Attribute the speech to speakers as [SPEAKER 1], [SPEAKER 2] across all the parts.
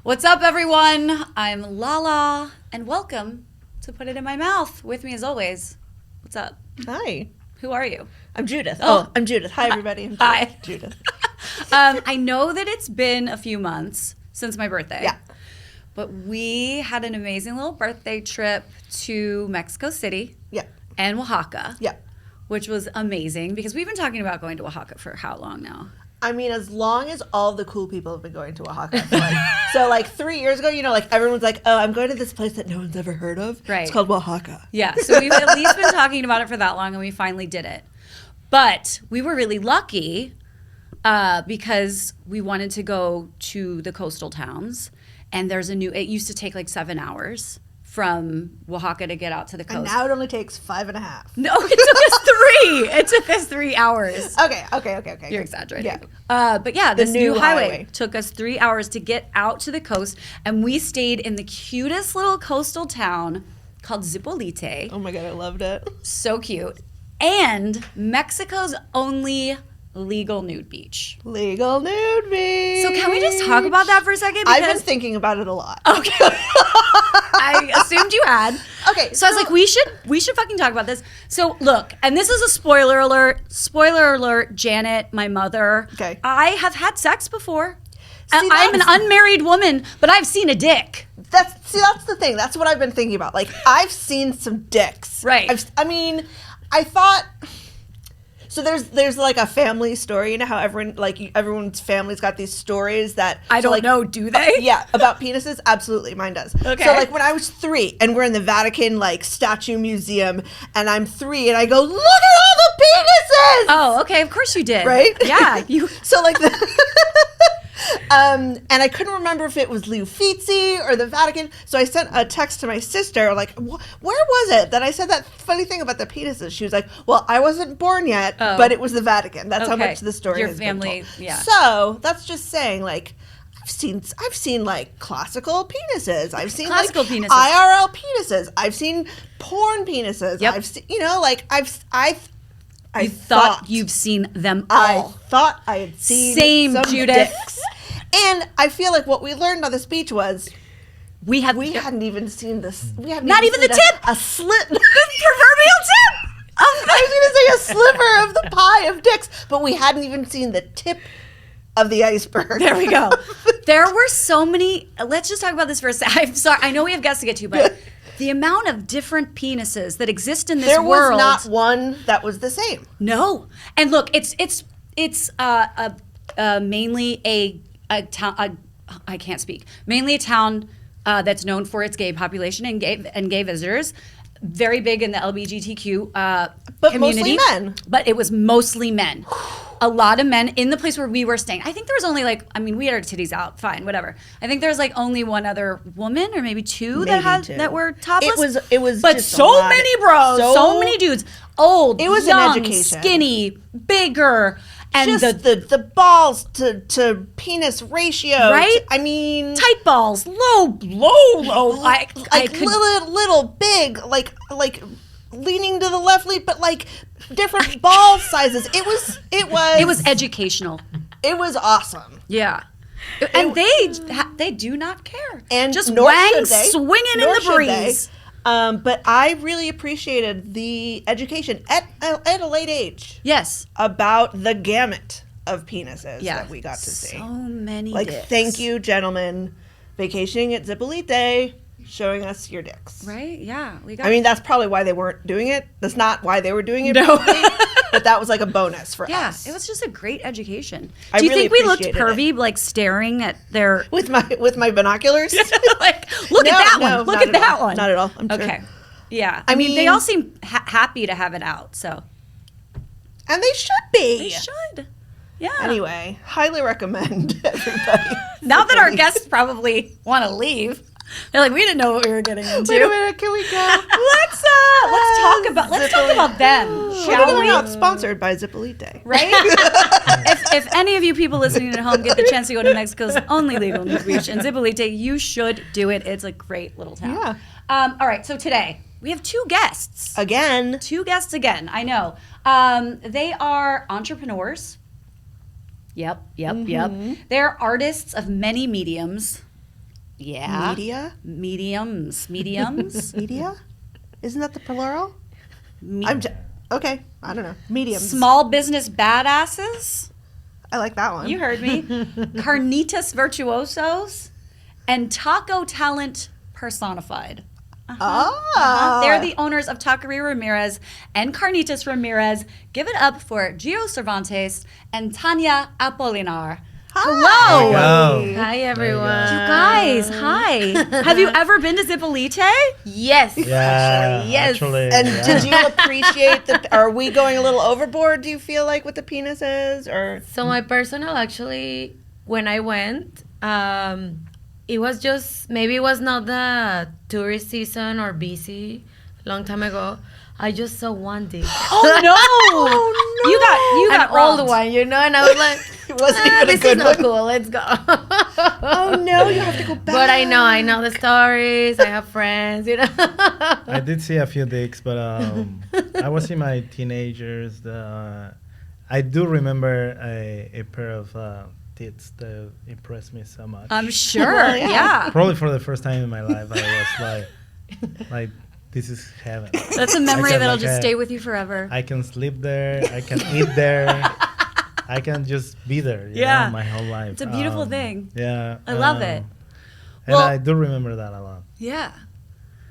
[SPEAKER 1] What's up, everyone? I'm Lala, and welcome to Put It in My Mouth. With me, as always, what's up?
[SPEAKER 2] Hi.
[SPEAKER 1] Who are you?
[SPEAKER 2] I'm Judith. I'm Judith. Hi, everybody. I'm Judith.
[SPEAKER 1] I know that it's been a few months since my birthday.
[SPEAKER 2] Yeah.
[SPEAKER 1] But we had an amazing little birthday trip to Mexico City.
[SPEAKER 2] Yeah.
[SPEAKER 1] And Oaxaca.
[SPEAKER 2] Yeah.
[SPEAKER 1] Which was amazing because we've been talking about going to Oaxaca for how long now?
[SPEAKER 2] I mean, as long as all the cool people have been going to Oaxaca. So 3 years ago, everyone's like, oh, I'm going to this place that no one's ever heard of.
[SPEAKER 1] Right.
[SPEAKER 2] It's called Oaxaca.
[SPEAKER 1] Yeah. So we've at least been talking about it for that long, and we finally did it. But we were really lucky because we wanted to go to the coastal towns, and it used to take 7 hours from Oaxaca to get out to the coast.
[SPEAKER 2] And now it only takes 5.5.
[SPEAKER 1] No, it took us 3. It took us 3 hours.
[SPEAKER 2] Okay.
[SPEAKER 1] You're exaggerating.
[SPEAKER 2] Yeah.
[SPEAKER 1] But yeah, this new highway
[SPEAKER 2] highway
[SPEAKER 1] took us 3 hours to get out to the coast, and we stayed in the cutest little coastal town called Zipolite.
[SPEAKER 2] Oh my God, I loved it.
[SPEAKER 1] So cute. And Mexico's only legal nude beach.
[SPEAKER 2] Legal nude beach.
[SPEAKER 1] So can we just talk about that for a second?
[SPEAKER 2] I've been thinking about it a lot.
[SPEAKER 1] Okay. I assumed you had.
[SPEAKER 2] Okay.
[SPEAKER 1] So I was like, we should fucking talk about this. So look, and this is a spoiler alert. Spoiler alert, Janet, my mother.
[SPEAKER 2] Okay.
[SPEAKER 1] I have had sex before.
[SPEAKER 2] See,
[SPEAKER 1] I'm an unmarried woman, but I've seen a dick.
[SPEAKER 2] That's the thing. That's what I've been thinking about. I've seen some dicks.
[SPEAKER 1] Right.
[SPEAKER 2] I thought. So there's a family story, how everyone's family's got these stories that
[SPEAKER 1] I don't know, do they?
[SPEAKER 2] Yeah, about penises. Absolutely, mine does.
[SPEAKER 1] Okay.
[SPEAKER 2] So when I was 3 and we're in the Vatican statue museum and I'm 3 and I go, look at all the penises.
[SPEAKER 1] Oh, okay. Of course you did.
[SPEAKER 2] Right?
[SPEAKER 1] Yeah. You.
[SPEAKER 2] So and I couldn't remember if it was Lou Uffizi or the Vatican. So I sent a text to my sister, where was it that I said that funny thing about the penises? She was like, well, I wasn't born yet, but it was the Vatican. That's how much the story
[SPEAKER 1] Your
[SPEAKER 2] has
[SPEAKER 1] family,
[SPEAKER 2] been told.
[SPEAKER 1] yeah.
[SPEAKER 2] So that's just saying, I've seen classical penises. I've seen
[SPEAKER 1] classical penises.
[SPEAKER 2] IRL penises. I've seen porn penises.
[SPEAKER 1] Yep.
[SPEAKER 2] I've seen,
[SPEAKER 1] I thought you've seen them all.
[SPEAKER 2] I thought I had seen some
[SPEAKER 1] Judith.
[SPEAKER 2] dicks. And I feel like what we learned on the speech was we hadn't even seen this. We hadn't
[SPEAKER 1] Not even the tip.
[SPEAKER 2] A slit.
[SPEAKER 1] The proverbial tip.
[SPEAKER 2] I was going to say a sliver of the pie of dicks, but we hadn't even seen the tip of the iceberg.
[SPEAKER 1] There we go. There were so many. Let's just talk about this for a second. I'm sorry. I know we have guests to get to, but the amount of different penises that exist in this world.
[SPEAKER 2] There was not one that was the same.
[SPEAKER 1] No. And look, it's mainly a town. I can't speak. Mainly a town that's known for its gay population and gay visitors. Very big in the LGBTQ community.
[SPEAKER 2] Mostly men.
[SPEAKER 1] But it was mostly men. A lot of men in the place where we were staying. I think there was only we had our titties out. Fine, whatever. I think there was only one other woman or maybe two that were topless.
[SPEAKER 2] It was.
[SPEAKER 1] But
[SPEAKER 2] just
[SPEAKER 1] so many bros, so many dudes, old,
[SPEAKER 2] it was
[SPEAKER 1] young,
[SPEAKER 2] an education.
[SPEAKER 1] skinny, bigger. And
[SPEAKER 2] just the balls to penis ratio.
[SPEAKER 1] Right?
[SPEAKER 2] Tight
[SPEAKER 1] balls, low.
[SPEAKER 2] Little, big, leaning to the left, but different ball sizes. It was
[SPEAKER 1] educational.
[SPEAKER 2] It was awesome.
[SPEAKER 1] Yeah. And they do not care.
[SPEAKER 2] And
[SPEAKER 1] just
[SPEAKER 2] nor
[SPEAKER 1] wang
[SPEAKER 2] should they.
[SPEAKER 1] Swinging in the breeze.
[SPEAKER 2] But I really appreciated the education at a late age.
[SPEAKER 1] Yes.
[SPEAKER 2] About the gamut of penises that we got to see.
[SPEAKER 1] So many dicks.
[SPEAKER 2] Thank you, gentlemen, vacationing at Zipolite, showing us your dicks.
[SPEAKER 1] Right? Yeah.
[SPEAKER 2] That's probably why they weren't doing it. That's not why they were doing it.
[SPEAKER 1] No.
[SPEAKER 2] But that was a bonus for us.
[SPEAKER 1] Yeah, it was just a great education.
[SPEAKER 2] Do
[SPEAKER 1] you
[SPEAKER 2] really
[SPEAKER 1] think we looked
[SPEAKER 2] appreciated
[SPEAKER 1] pervy, staring at their
[SPEAKER 2] with my binoculars?
[SPEAKER 1] look at that one. Look at that one.
[SPEAKER 2] Not at all.
[SPEAKER 1] Okay.
[SPEAKER 2] Sure.
[SPEAKER 1] Yeah. I mean, they all seem happy to have it out. So.
[SPEAKER 2] And they should be.
[SPEAKER 1] They should. Yeah.
[SPEAKER 2] Anyway, highly recommend everybody.
[SPEAKER 1] Now that our guests probably want to leave. They're we didn't know what we were getting into.
[SPEAKER 2] Wait a minute, can we go?
[SPEAKER 1] Let's talk about them, shall we?
[SPEAKER 2] Not sponsored by Zipolite.
[SPEAKER 1] Right? if any of you people listening at home get the chance to go to Mexico's only legal nude beach in Zipolite, you should do it. It's a great little town.
[SPEAKER 2] Yeah.
[SPEAKER 1] All right, so today we have two guests.
[SPEAKER 2] Again.
[SPEAKER 1] I know. They are entrepreneurs. Yep. They're artists of many mediums. Yeah.
[SPEAKER 2] Media?
[SPEAKER 1] Mediums.
[SPEAKER 2] Media? Isn't that the plural?
[SPEAKER 1] Me-
[SPEAKER 2] Okay, I don't know. Mediums.
[SPEAKER 1] Small business badasses.
[SPEAKER 2] I like that one.
[SPEAKER 1] You heard me. Carnitas virtuosos and taco talent personified. They're the owners of Taqueria Ramirez and Carnitas Ramirez. Give it up for Gio Cervantes and Tania Apolinar. Hello.
[SPEAKER 3] Go.
[SPEAKER 4] Hi, everyone.
[SPEAKER 1] You guys, hi. Have you ever been to Zipolite?
[SPEAKER 4] Yes.
[SPEAKER 3] Yeah,
[SPEAKER 4] Yes.
[SPEAKER 3] actually.
[SPEAKER 2] And
[SPEAKER 3] yeah.
[SPEAKER 2] did you appreciate are we going a little overboard, do you feel like, with the penises? Or
[SPEAKER 4] So my personal, actually, when I went, it was just, maybe it was not the tourist season or busy, long time ago. I just saw one dick.
[SPEAKER 1] Oh no! You got
[SPEAKER 4] An old
[SPEAKER 1] robbed.
[SPEAKER 4] one, you know, and I was like,
[SPEAKER 2] it wasn't even a
[SPEAKER 4] this is
[SPEAKER 2] good
[SPEAKER 4] not
[SPEAKER 2] one.
[SPEAKER 4] cool, let's go.
[SPEAKER 2] Oh no, you have to go back.
[SPEAKER 4] But I know the stories, I have friends, you know.
[SPEAKER 3] I did see a few dicks, but I was in my teenagers. I do remember a pair of tits that impressed me so much.
[SPEAKER 1] I'm sure.
[SPEAKER 2] Well, yeah.
[SPEAKER 1] Yeah.
[SPEAKER 3] Probably for the first time in my life, I was like, this is heaven.
[SPEAKER 1] That's a memory
[SPEAKER 3] I can,
[SPEAKER 1] that'll
[SPEAKER 3] like,
[SPEAKER 1] just stay with you forever.
[SPEAKER 3] I can sleep there. I can eat there. I can just be there. You
[SPEAKER 1] Yeah.
[SPEAKER 3] know, my whole life.
[SPEAKER 1] It's a beautiful thing.
[SPEAKER 3] Yeah.
[SPEAKER 1] I love it.
[SPEAKER 3] And
[SPEAKER 1] Well-
[SPEAKER 3] I do remember that a lot.
[SPEAKER 1] Yeah.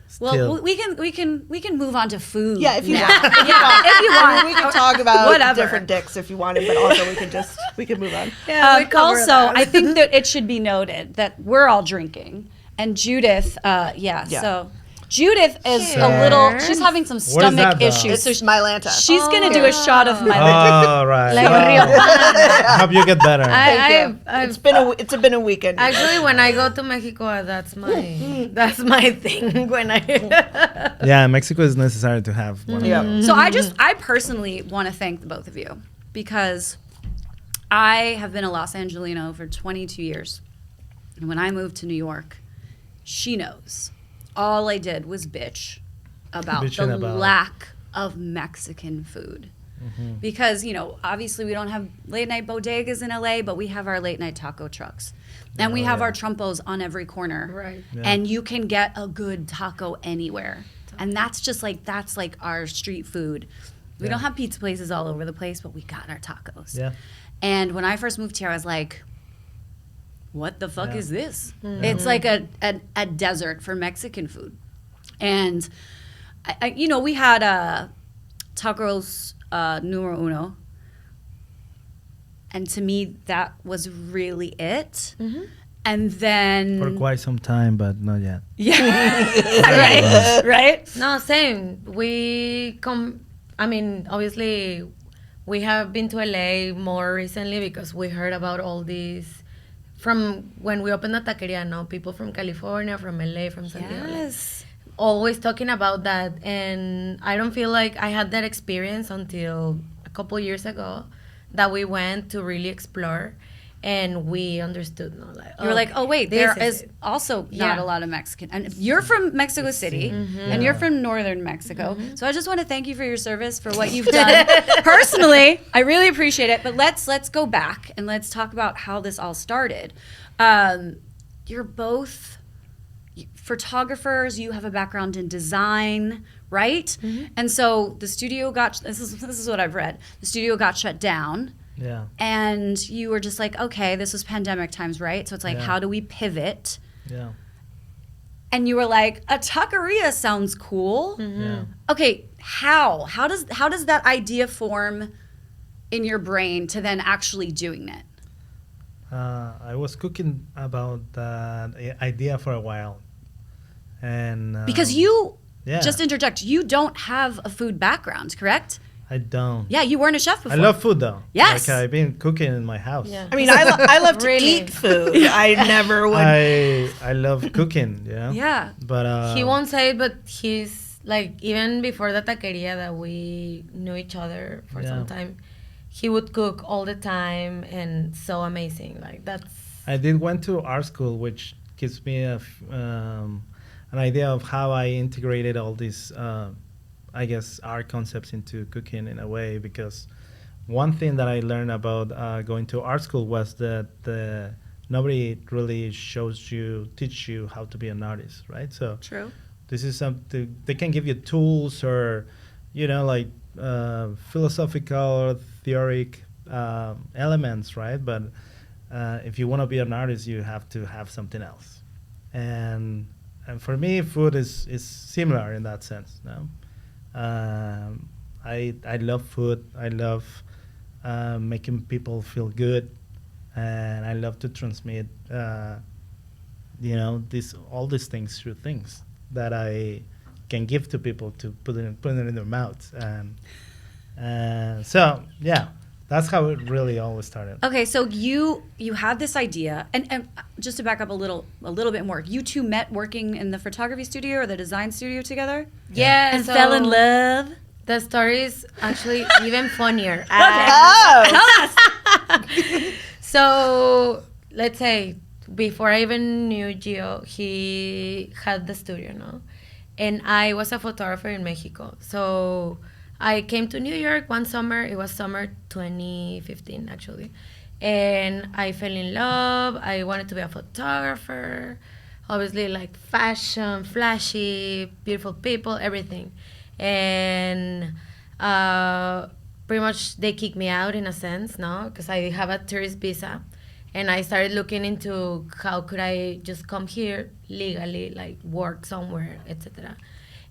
[SPEAKER 3] Still.
[SPEAKER 1] Well, we can move on to food.
[SPEAKER 2] Yeah, if you
[SPEAKER 1] now.
[SPEAKER 2] want.
[SPEAKER 1] Yeah, if you want.
[SPEAKER 2] We can talk about
[SPEAKER 1] Whatever.
[SPEAKER 2] different dicks if you wanted, but also we can move on.
[SPEAKER 4] We cover
[SPEAKER 1] Also,
[SPEAKER 4] that.
[SPEAKER 1] I think that it should be noted that we're all drinking, and Judith, so Judith is a little. She's having some stomach
[SPEAKER 3] that, though?
[SPEAKER 1] issues,
[SPEAKER 2] It's
[SPEAKER 1] so
[SPEAKER 2] Mylanta.
[SPEAKER 1] she's gonna do a shot of my.
[SPEAKER 3] Oh, right.
[SPEAKER 4] Like
[SPEAKER 3] Well,
[SPEAKER 4] real
[SPEAKER 3] I hope you get better.
[SPEAKER 2] Thank you. It's been a weekend.
[SPEAKER 4] Actually, when I go to Mexico, that's my thing. When I
[SPEAKER 3] Yeah, Mexico is necessary to have one.
[SPEAKER 2] Yeah.
[SPEAKER 3] Of those.
[SPEAKER 1] So I personally want to thank the both of you because I have been a Los Angelino for 22 years, and when I moved to New York, she knows. All I did was bitch about
[SPEAKER 3] Bitching
[SPEAKER 1] the
[SPEAKER 3] about.
[SPEAKER 1] lack of Mexican food. Because, obviously we don't have late night bodegas in LA, but we have our late night taco trucks. And we have our trumpos on every corner.
[SPEAKER 4] Right.
[SPEAKER 3] Yeah.
[SPEAKER 1] And you can get a good taco anywhere. And that's like our street food. We don't have pizza places all over the place, but we got our tacos.
[SPEAKER 3] Yeah.
[SPEAKER 1] And when I first moved here, I was like, what the fuck
[SPEAKER 3] Yeah.
[SPEAKER 1] is this? It's like a desert for Mexican food. And, we had tacos numero uno. And to me, that was really it. And then...
[SPEAKER 3] For quite some time, but not yet.
[SPEAKER 1] Yeah. right?
[SPEAKER 4] No, same. Obviously, we have been to LA more recently because we heard about all these from when we opened the taqueria. No, people from California, from LA, from San Diego.
[SPEAKER 1] Yes.
[SPEAKER 4] Always talking about that, and I don't feel like I had that experience until a couple years ago that we went to really explore. And we understood,
[SPEAKER 1] You were like, oh, wait,
[SPEAKER 4] this
[SPEAKER 1] there is
[SPEAKER 4] it.
[SPEAKER 1] also not
[SPEAKER 4] Yeah.
[SPEAKER 1] a lot of Mexican. And you're from Mexico City, and you're from northern Mexico. So I just want to thank you for your service, for what you've done. Personally, I really appreciate it. But let's go back, and let's talk about how this all started. You're both photographers. You have a background in design, right? And so the studio this is what I've read. The studio got shut down.
[SPEAKER 3] Yeah.
[SPEAKER 1] And you were just like, okay, this was pandemic times, right? So it's like,
[SPEAKER 3] Yeah.
[SPEAKER 1] how do we pivot?
[SPEAKER 3] Yeah.
[SPEAKER 1] And you were like, a taqueria sounds cool.
[SPEAKER 3] Yeah.
[SPEAKER 1] Okay, how? How does that idea form in your brain to then actually doing it?
[SPEAKER 3] I was cooking about that idea for a while. And
[SPEAKER 1] Because you,
[SPEAKER 3] yeah.
[SPEAKER 1] just interject, you don't have a food background, correct?
[SPEAKER 3] I don't.
[SPEAKER 1] Yeah, you weren't a chef before.
[SPEAKER 3] I love food though.
[SPEAKER 1] Yes.
[SPEAKER 3] Like I've been cooking in my house.
[SPEAKER 4] Yeah.
[SPEAKER 2] I mean, I love to
[SPEAKER 4] Really?
[SPEAKER 2] eat food. I never would.
[SPEAKER 3] I love cooking, yeah.
[SPEAKER 1] Yeah.
[SPEAKER 3] But
[SPEAKER 4] He won't say it, but he's like, even before the taqueria that we knew each other for some time, he would cook all the time and so amazing. Like that's.
[SPEAKER 3] I went to art school, which gives me an idea of how I integrated all these, I guess, art concepts into cooking in a way. Because one thing that I learned about going to art school was that the nobody really teach you how to be an artist, right? So
[SPEAKER 1] True.
[SPEAKER 3] this is something they can give you tools or, like philosophical or theoric elements, right? But if you want to be an artist, you have to have something else. And for me, food is similar in that sense. No, I love food. I love making people feel good, and I love to transmit, all these things through things that I can give to people to put it in their mouths, and so yeah, that's how it really always started.
[SPEAKER 1] Okay, so you had this idea, and just to back up a little bit more, you two met working in the photography studio or the design studio together,
[SPEAKER 4] Yeah,
[SPEAKER 1] and
[SPEAKER 4] so
[SPEAKER 1] fell in love.
[SPEAKER 4] the story is actually even funnier. So let's say before I even knew Gio, he had the studio, no? And I was a photographer in Mexico. So I came to New York one summer. It was summer 2015, actually. And I fell in love. I wanted to be a photographer. Obviously, like fashion, flashy, beautiful people, everything. And pretty much they kicked me out in a sense, no? Because I have a tourist visa. And I started looking into how could I just come here legally, like work somewhere, etc.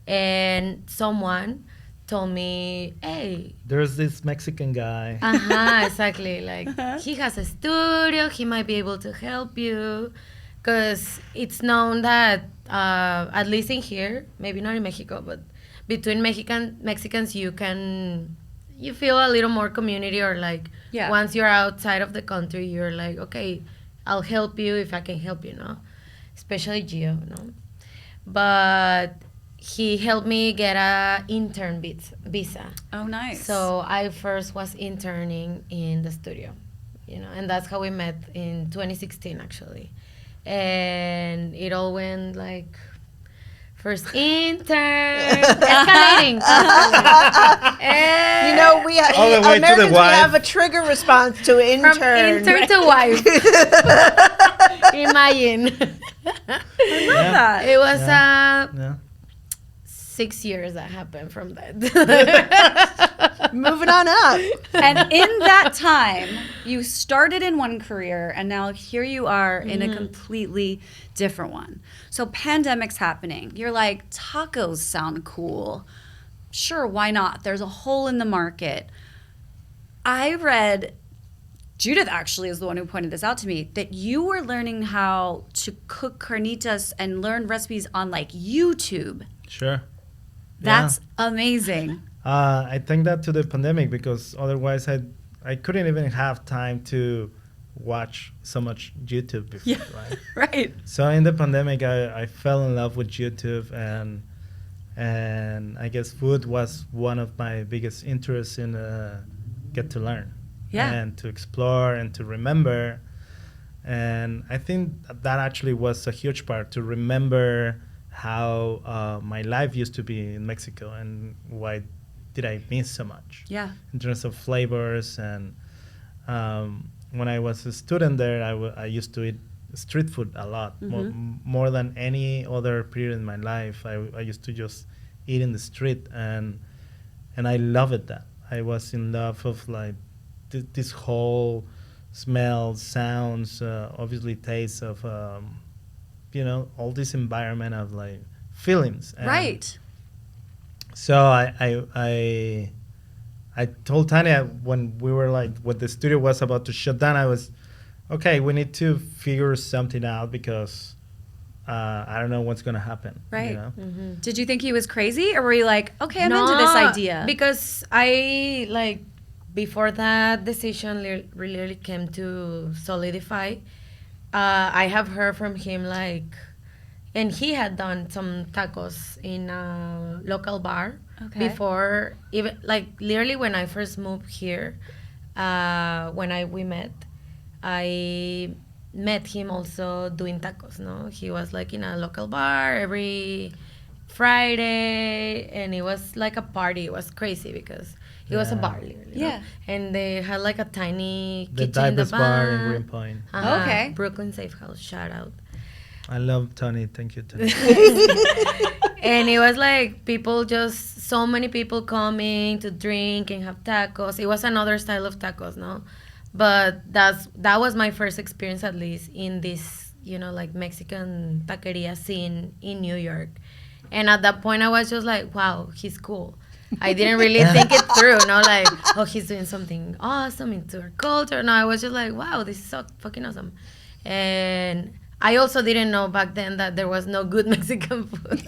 [SPEAKER 4] And someone told me, hey,
[SPEAKER 3] There's this Mexican guy.
[SPEAKER 4] exactly, like he has a studio, he might be able to help you. Because it's known that, at least in here, maybe not in Mexico, but between Mexicans, you feel a little more community, or like once you're outside of the country, you're like, okay, I'll help you if I can help you, no? Especially Gio, no? But he helped me get a intern visa.
[SPEAKER 1] Oh, nice.
[SPEAKER 4] So I first was interning in the studio, and that's how we met in 2016, actually. And it all went like first intern, escalating.
[SPEAKER 2] We
[SPEAKER 3] All the way to the
[SPEAKER 2] Americans, we
[SPEAKER 3] wife.
[SPEAKER 2] have a trigger response to intern.
[SPEAKER 4] From intern to wife. Imagine.
[SPEAKER 1] I love that.
[SPEAKER 4] It was
[SPEAKER 3] Yeah.
[SPEAKER 4] 6 years that happened from that.
[SPEAKER 2] Moving on up.
[SPEAKER 1] And in that time, you started in one career, and now here you are in a completely different one. So pandemic's happening. You're like, tacos sound cool. Sure, why not? There's a hole in the market. I read, Judith actually is the one who pointed this out to me, that you were learning how to cook carnitas and learn recipes on like YouTube.
[SPEAKER 3] Sure.
[SPEAKER 1] That's amazing.
[SPEAKER 3] I think that to the pandemic, because otherwise I couldn't even have time to watch so much YouTube before, right?
[SPEAKER 1] Right.
[SPEAKER 3] So in the pandemic, I fell in love with YouTube, and I guess food was one of my biggest interests in get to learn, and to explore and to remember. And I think that actually was a huge part, to remember how my life used to be in Mexico and why did I miss so much.
[SPEAKER 1] Yeah.
[SPEAKER 3] In terms of flavors. And when I was a student there, I used to eat street food a lot, more than any other period in my life. I used to just eat in the street, and I loved that. I was in love of like this whole smells, sounds, obviously tastes of all this environment of like feelings. And
[SPEAKER 1] Right.
[SPEAKER 3] so I told Tania when we were like, when the studio was about to shut down, I was, okay, we need to figure something out, because I don't know what's going to happen.
[SPEAKER 1] Right. Did you think he was crazy, or were you like, okay, I'm into this idea?
[SPEAKER 4] Because I, like, before that decision really came to solidify, I have heard from him, like, and he had done some tacos in a local bar before, even, like, literally when I first moved here, we met, I met him also doing tacos, no? He was, like, in a local bar every Friday, and it was like a party. It was crazy because It was a
[SPEAKER 3] Yeah.
[SPEAKER 4] bar, literally, you know?
[SPEAKER 1] Yeah.
[SPEAKER 4] And they had like a tiny
[SPEAKER 3] The
[SPEAKER 4] kitchen in the
[SPEAKER 3] Divers Bar in
[SPEAKER 4] back.
[SPEAKER 3] Greenpoint.
[SPEAKER 1] Okay.
[SPEAKER 4] Brooklyn Safe House, shout out.
[SPEAKER 3] I love Tony. Thank you, Tony.
[SPEAKER 4] And it was like so many people coming to drink and have tacos. It was another style of tacos, no? But that was my first experience, at least, in this, like Mexican taqueria scene in New York. And at that point, I was just like, wow, he's cool. I didn't really think it through, like, oh, he's doing something awesome into our culture. No, I was just like, wow, this is so fucking awesome. And I also didn't know back then that there was no good Mexican food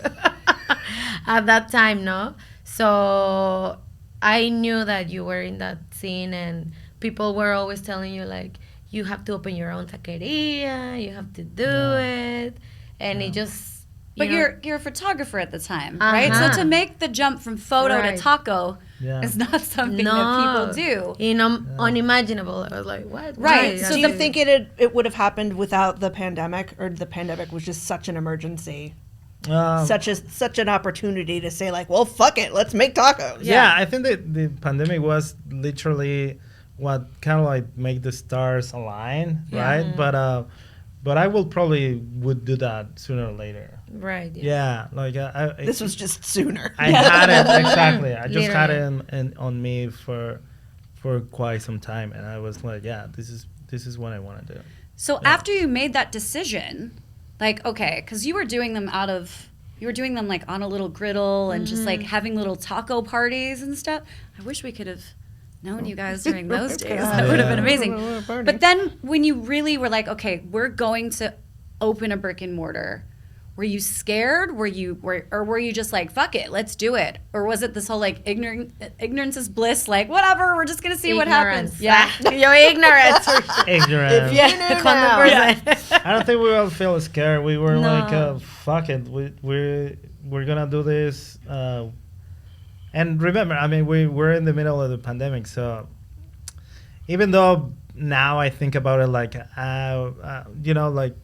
[SPEAKER 4] at that time, no? So I knew that you were in that scene, and people were always telling you, like, you have to open your own taqueria, you have to do it. And it just...
[SPEAKER 1] But you're a photographer at the time, right?
[SPEAKER 4] Uh-huh.
[SPEAKER 1] So to make the jump from photo to taco is not something that people do.
[SPEAKER 4] Unimaginable. I was like, what?
[SPEAKER 1] Right.
[SPEAKER 2] So do you think it would have happened without the pandemic, or the pandemic was just such an emergency? Such an opportunity to say, like, well, fuck it, let's make tacos.
[SPEAKER 3] Yeah, I think that the pandemic was literally what kind of like make the stars align, right? But I will probably would do that sooner or later.
[SPEAKER 4] Right.
[SPEAKER 3] Yeah, like
[SPEAKER 2] This was just sooner.
[SPEAKER 3] I had it exactly. I just had it on me for quite some time, and I was like, yeah, this is what I want to do.
[SPEAKER 1] So after you made that decision, like, okay, because you were doing them like on a little griddle and just like having little taco parties and stuff. I wish we could have known you guys during those days. That would have been amazing. But then when you really were like, okay, we're going to open a brick and mortar, were you scared? Or were you just like, fuck it, let's do it? Or was it this whole like ignorance is bliss, like whatever, we're just gonna see what happens? Yeah,
[SPEAKER 4] you're ignorant.
[SPEAKER 3] Ignorant.
[SPEAKER 4] Yeah.
[SPEAKER 3] I don't think we all feel scared. We were like, fuck it, we're gonna do this. And remember, I mean, we were in the middle of the pandemic, so even though now I think about it, like, like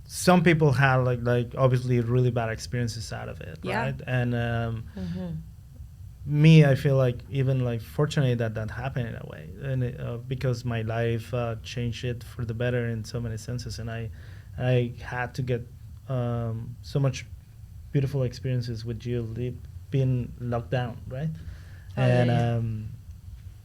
[SPEAKER 3] some people had like obviously really bad experiences out of it, right? And me, I feel like even like fortunate that happened in a way, and because my life changed it for the better in so many senses, and I had to get so much beautiful experiences with Gio being locked down, right?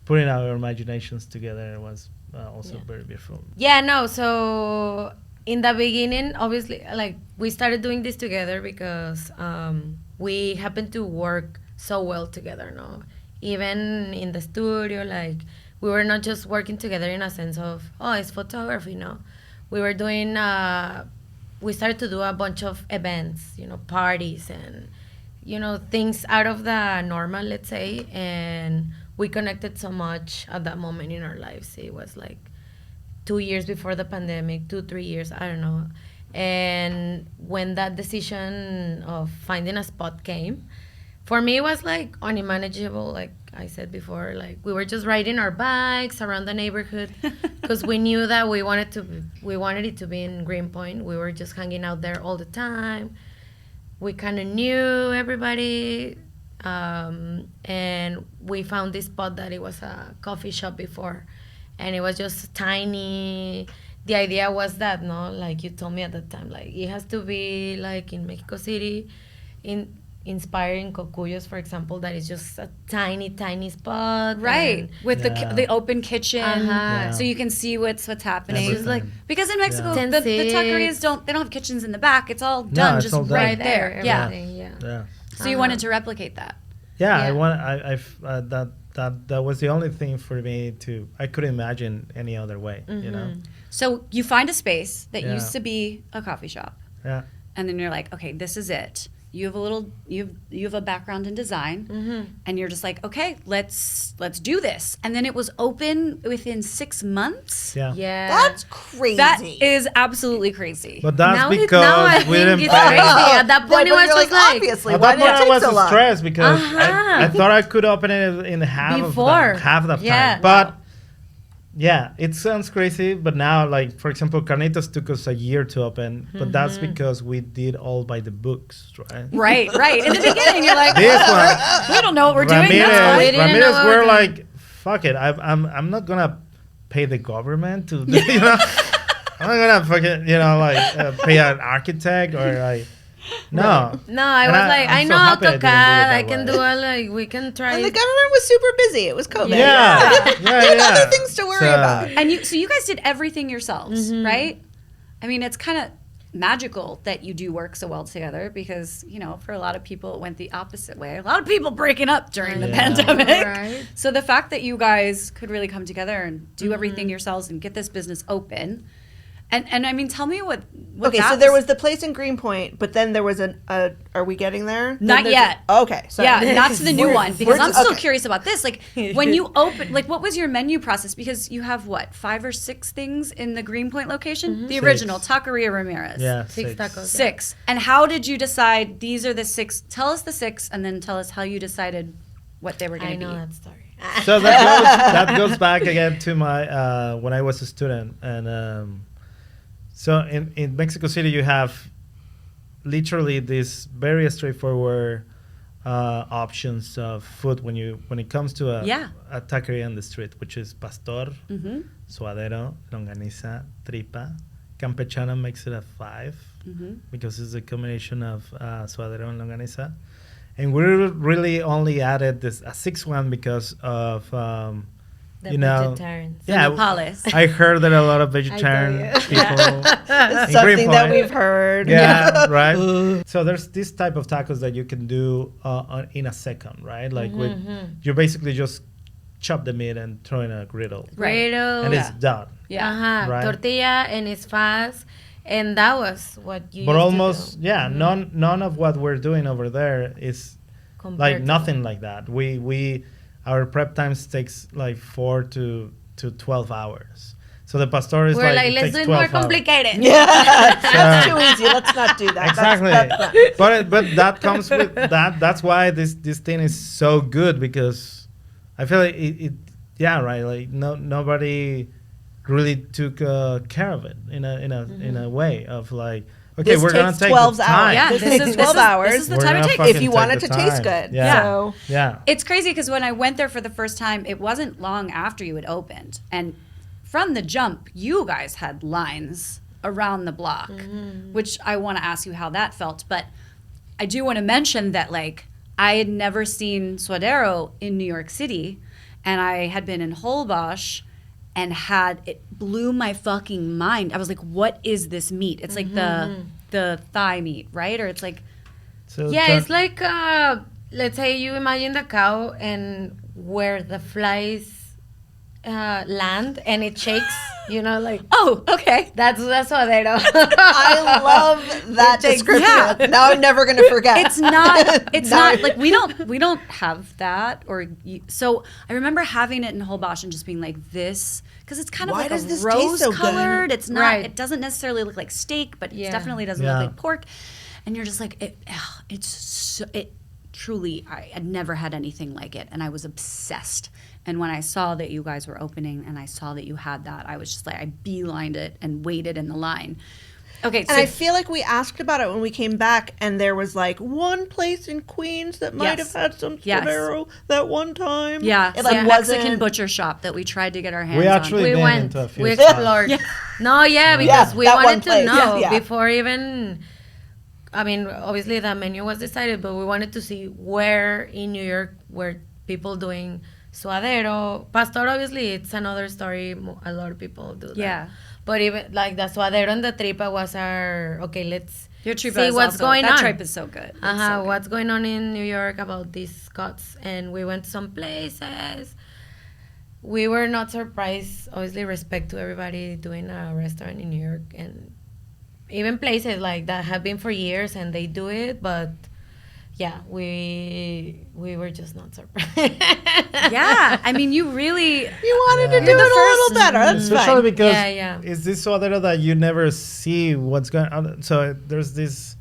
[SPEAKER 3] Putting our imaginations together was also very beautiful.
[SPEAKER 4] Yeah, no, so in the beginning, obviously, like, we started doing this together because we happened to work so well together, no? Even in the studio, like, we were not just working together in a sense of, oh, it's photography, no? We were doing, we started to do a bunch of events, parties and, things out of the normal, let's say, and we connected so much at that moment in our lives. It was like 2 years before the pandemic, 2-3 years, I don't know. And when that decision of finding a spot came, for me it was like unmanageable. Like I said before, like we were just riding our bikes around the neighborhood because we knew that we wanted it to be in Greenpoint. We were just hanging out there all the time. We kind of knew everybody, and we found this spot that it was a coffee shop before, and it was just tiny. The idea was that, no, like you told me at the time, like it has to be like in Mexico City, inspiring Cocuyos, for example, that is just a tiny spot,
[SPEAKER 1] right? With the open kitchen, so you can see what's happening.
[SPEAKER 3] Everything.
[SPEAKER 1] Like, because in Mexico, the
[SPEAKER 4] 10-6.
[SPEAKER 1] taquerias don't have kitchens in the back. It's all done,
[SPEAKER 3] it's
[SPEAKER 1] just
[SPEAKER 3] all done.
[SPEAKER 1] right there. Yeah.
[SPEAKER 4] Yeah.
[SPEAKER 1] So you wanted to replicate that.
[SPEAKER 3] Yeah,
[SPEAKER 4] Yeah.
[SPEAKER 3] that was the only thing for me I couldn't imagine any other way,
[SPEAKER 1] So you find a space that
[SPEAKER 3] Yeah.
[SPEAKER 1] used to be a coffee shop,
[SPEAKER 3] Yeah.
[SPEAKER 1] and then you're like, okay, this is it. You have a background in design, and you're just like, okay, let's do this. And then it was open within 6 months.
[SPEAKER 3] Yeah.
[SPEAKER 4] Yeah.
[SPEAKER 2] That's crazy.
[SPEAKER 1] That is absolutely crazy.
[SPEAKER 3] But that's
[SPEAKER 4] now
[SPEAKER 3] because we didn't
[SPEAKER 4] it's
[SPEAKER 3] pay.
[SPEAKER 4] crazy. At that point, it
[SPEAKER 2] But
[SPEAKER 4] was
[SPEAKER 2] you're
[SPEAKER 4] just
[SPEAKER 2] like,
[SPEAKER 4] like,
[SPEAKER 2] obviously,
[SPEAKER 3] At
[SPEAKER 2] why
[SPEAKER 3] that
[SPEAKER 2] did
[SPEAKER 3] point,
[SPEAKER 2] it
[SPEAKER 3] I
[SPEAKER 2] take
[SPEAKER 3] was
[SPEAKER 2] so long?
[SPEAKER 3] stressed because I thought I could open it in half
[SPEAKER 4] Before.
[SPEAKER 3] of the time.
[SPEAKER 4] Yeah.
[SPEAKER 3] But yeah, it sounds crazy, but now, like, for example, Carnitas took us a year to open, but that's because we did all by the books, right?
[SPEAKER 1] Right. In the beginning, you're like,
[SPEAKER 3] This one,
[SPEAKER 1] we don't know what we're doing. That's fine.
[SPEAKER 4] We didn't know
[SPEAKER 3] Ramirez,
[SPEAKER 4] what
[SPEAKER 3] we're
[SPEAKER 4] we're
[SPEAKER 3] like, fuck it. I'm not gonna pay the government to, you know, I'm not gonna fucking, you know, like pay an architect or like, no.
[SPEAKER 4] No, I
[SPEAKER 3] And
[SPEAKER 4] was like, I
[SPEAKER 3] I'm
[SPEAKER 4] know
[SPEAKER 3] so happy I didn't do it
[SPEAKER 4] AutoCAD.
[SPEAKER 3] that
[SPEAKER 4] I can
[SPEAKER 3] way.
[SPEAKER 4] do all, like, we can try.
[SPEAKER 2] And the government was super busy. It was COVID.
[SPEAKER 3] Yeah.
[SPEAKER 2] They had other things to worry about.
[SPEAKER 1] And you guys did everything yourselves, right? I mean, it's kind of magical that you do work so well together because, you know, for a lot of people, it went the opposite way. A lot of people breaking up during the pandemic.
[SPEAKER 4] Right.
[SPEAKER 1] So the fact that you guys could really come together and do everything yourselves and get this business open. And I mean, tell me what
[SPEAKER 2] Okay,
[SPEAKER 1] that
[SPEAKER 2] so there was the place in Greenpoint, but then there was are we getting there?
[SPEAKER 1] Not yet.
[SPEAKER 2] Okay. So
[SPEAKER 1] Yeah, not to the new one because I'm still
[SPEAKER 2] okay.
[SPEAKER 1] curious about this. Like when you open, like what was your menu process? Because you have what 5 or 6 things in the Greenpoint location, the original Taqueria Ramirez.
[SPEAKER 3] Yeah,
[SPEAKER 4] 6 tacos.
[SPEAKER 1] 6. And how did you decide these are the 6? Tell us the 6, and then tell us how you decided what they were
[SPEAKER 4] I
[SPEAKER 1] going to
[SPEAKER 4] know
[SPEAKER 1] be.
[SPEAKER 4] that story.
[SPEAKER 3] So that goes back again to my when I was a student, and so in Mexico City you have literally these very straightforward options of food when it comes to a taqueria in the street, which is pastor, suadero, longaniza, tripa. Campechana makes it a 5 because it's a combination of suadero and longaniza. And we really only added a 6th one because of
[SPEAKER 4] The
[SPEAKER 3] you know,
[SPEAKER 4] vegetarians.
[SPEAKER 3] yeah,
[SPEAKER 1] Palace.
[SPEAKER 3] I heard that a lot of vegetarian people.
[SPEAKER 2] It's
[SPEAKER 3] in
[SPEAKER 2] something that
[SPEAKER 3] Greenpoint.
[SPEAKER 2] we've heard.
[SPEAKER 3] Yeah, right. So there's this type of tacos that you can do in a second, right? Like you basically just chop the meat and throw in a griddle,
[SPEAKER 4] Griddle.
[SPEAKER 3] and it's done.
[SPEAKER 1] Yeah.
[SPEAKER 4] Uh-huh.
[SPEAKER 3] Right.
[SPEAKER 4] Tortilla, and it's fast. And that was what you
[SPEAKER 3] But
[SPEAKER 4] used
[SPEAKER 3] almost,
[SPEAKER 4] to do.
[SPEAKER 3] yeah, none of what we're doing over there is
[SPEAKER 4] Compared
[SPEAKER 3] like
[SPEAKER 4] to
[SPEAKER 3] nothing like that. Our prep times takes like 4 to 12 hours. So the pastor is
[SPEAKER 4] We're like,
[SPEAKER 3] it
[SPEAKER 4] let's
[SPEAKER 3] takes
[SPEAKER 4] do it
[SPEAKER 3] 12
[SPEAKER 4] more
[SPEAKER 3] hours.
[SPEAKER 4] complicated.
[SPEAKER 2] Yeah, that's too easy. Let's not do that.
[SPEAKER 3] Exactly.
[SPEAKER 2] That's not-
[SPEAKER 3] But that comes with that. That's why this thing is so good, because I feel like it yeah, right. Like nobody really took care of it in a way of like, okay,
[SPEAKER 2] This
[SPEAKER 3] we're gonna
[SPEAKER 2] takes
[SPEAKER 3] take
[SPEAKER 2] 12
[SPEAKER 3] the
[SPEAKER 2] hours.
[SPEAKER 3] time.
[SPEAKER 1] Yeah,
[SPEAKER 2] This
[SPEAKER 1] this
[SPEAKER 2] takes
[SPEAKER 1] is
[SPEAKER 2] 12 hours.
[SPEAKER 1] This is the
[SPEAKER 3] We're
[SPEAKER 1] time it
[SPEAKER 3] gonna
[SPEAKER 1] takes.
[SPEAKER 3] fucking
[SPEAKER 2] If you
[SPEAKER 3] take
[SPEAKER 2] want it
[SPEAKER 3] the
[SPEAKER 2] to taste
[SPEAKER 3] time.
[SPEAKER 2] good.
[SPEAKER 3] Yeah.
[SPEAKER 2] So
[SPEAKER 3] Yeah.
[SPEAKER 1] It's crazy because when I went there for the first time, it wasn't long after you had opened. And from the jump, you guys had lines around the block, which I want to ask you how that felt. But I do want to mention that, like, I had never seen suadero in New York City, and I had been in Holbox, and it blew my fucking mind. I was like, what is this meat? It's like the thigh meat, right? Or it's like,
[SPEAKER 3] So
[SPEAKER 4] Yeah, it's like, let's say you imagine the cow and where the flies land and it shakes, you know, like,
[SPEAKER 1] oh, okay.
[SPEAKER 4] that's suadero.
[SPEAKER 2] I love that description.
[SPEAKER 1] Yeah.
[SPEAKER 2] Now I'm never going to forget.
[SPEAKER 1] It's not like we don't have that so I remember having it in Holbox and just being like this, because it's kind of
[SPEAKER 2] Why
[SPEAKER 1] like
[SPEAKER 2] does
[SPEAKER 1] a
[SPEAKER 2] this taste
[SPEAKER 1] rose
[SPEAKER 2] so good?
[SPEAKER 1] colored. It's not.
[SPEAKER 4] Right.
[SPEAKER 1] It doesn't necessarily look like steak, but
[SPEAKER 4] Yeah.
[SPEAKER 1] it definitely doesn't
[SPEAKER 3] Yeah.
[SPEAKER 1] look like pork. And you're just like, it truly. I had never had anything like it, and I was obsessed. And when I saw that you guys were opening, and I saw that you had that, I was just like, I beelined it and waited in the line. Okay, so
[SPEAKER 2] And I feel like we asked about it when we came back, and there was like one place in Queens that might
[SPEAKER 1] Yes.
[SPEAKER 2] have had some
[SPEAKER 1] Yes.
[SPEAKER 2] suadero that one time.
[SPEAKER 1] yeah,
[SPEAKER 2] It
[SPEAKER 1] some
[SPEAKER 2] like
[SPEAKER 1] Mexican
[SPEAKER 2] wasn't.
[SPEAKER 1] butcher shop that we tried to get our hands
[SPEAKER 3] We
[SPEAKER 1] on.
[SPEAKER 3] actually
[SPEAKER 4] we
[SPEAKER 3] been
[SPEAKER 4] went,
[SPEAKER 3] into a few
[SPEAKER 4] we
[SPEAKER 3] spots.
[SPEAKER 4] explored. No, yeah, because we
[SPEAKER 2] that one
[SPEAKER 4] wanted to
[SPEAKER 2] place.
[SPEAKER 4] know
[SPEAKER 2] Yeah.
[SPEAKER 4] before even. I mean, obviously the menu was decided, but we wanted to see where in New York were people doing suadero. Pastor, obviously, it's another story. A lot of people do that.
[SPEAKER 1] Yeah.
[SPEAKER 4] But even like the suadero and the tripa was our, okay, let's
[SPEAKER 1] Your tripa
[SPEAKER 4] see
[SPEAKER 1] is
[SPEAKER 4] what's
[SPEAKER 1] also,
[SPEAKER 4] going
[SPEAKER 1] that
[SPEAKER 4] on.
[SPEAKER 1] tripe is so good. It's so good.
[SPEAKER 4] What's going on in New York about these cuts? And we went to some places. We were not surprised. Obviously, respect to everybody doing a restaurant in New York, and even places like that have been for years and they do it. But yeah, we were just not surprised.
[SPEAKER 1] Yeah, I mean, you really.
[SPEAKER 2] You wanted to
[SPEAKER 3] Yeah.
[SPEAKER 2] do
[SPEAKER 1] You're
[SPEAKER 2] it
[SPEAKER 1] the
[SPEAKER 2] a little
[SPEAKER 1] first-
[SPEAKER 2] better. That's
[SPEAKER 3] Especially
[SPEAKER 2] fine.
[SPEAKER 3] because
[SPEAKER 4] Yeah.
[SPEAKER 3] it's this suadero that you never see what's going on. So there's this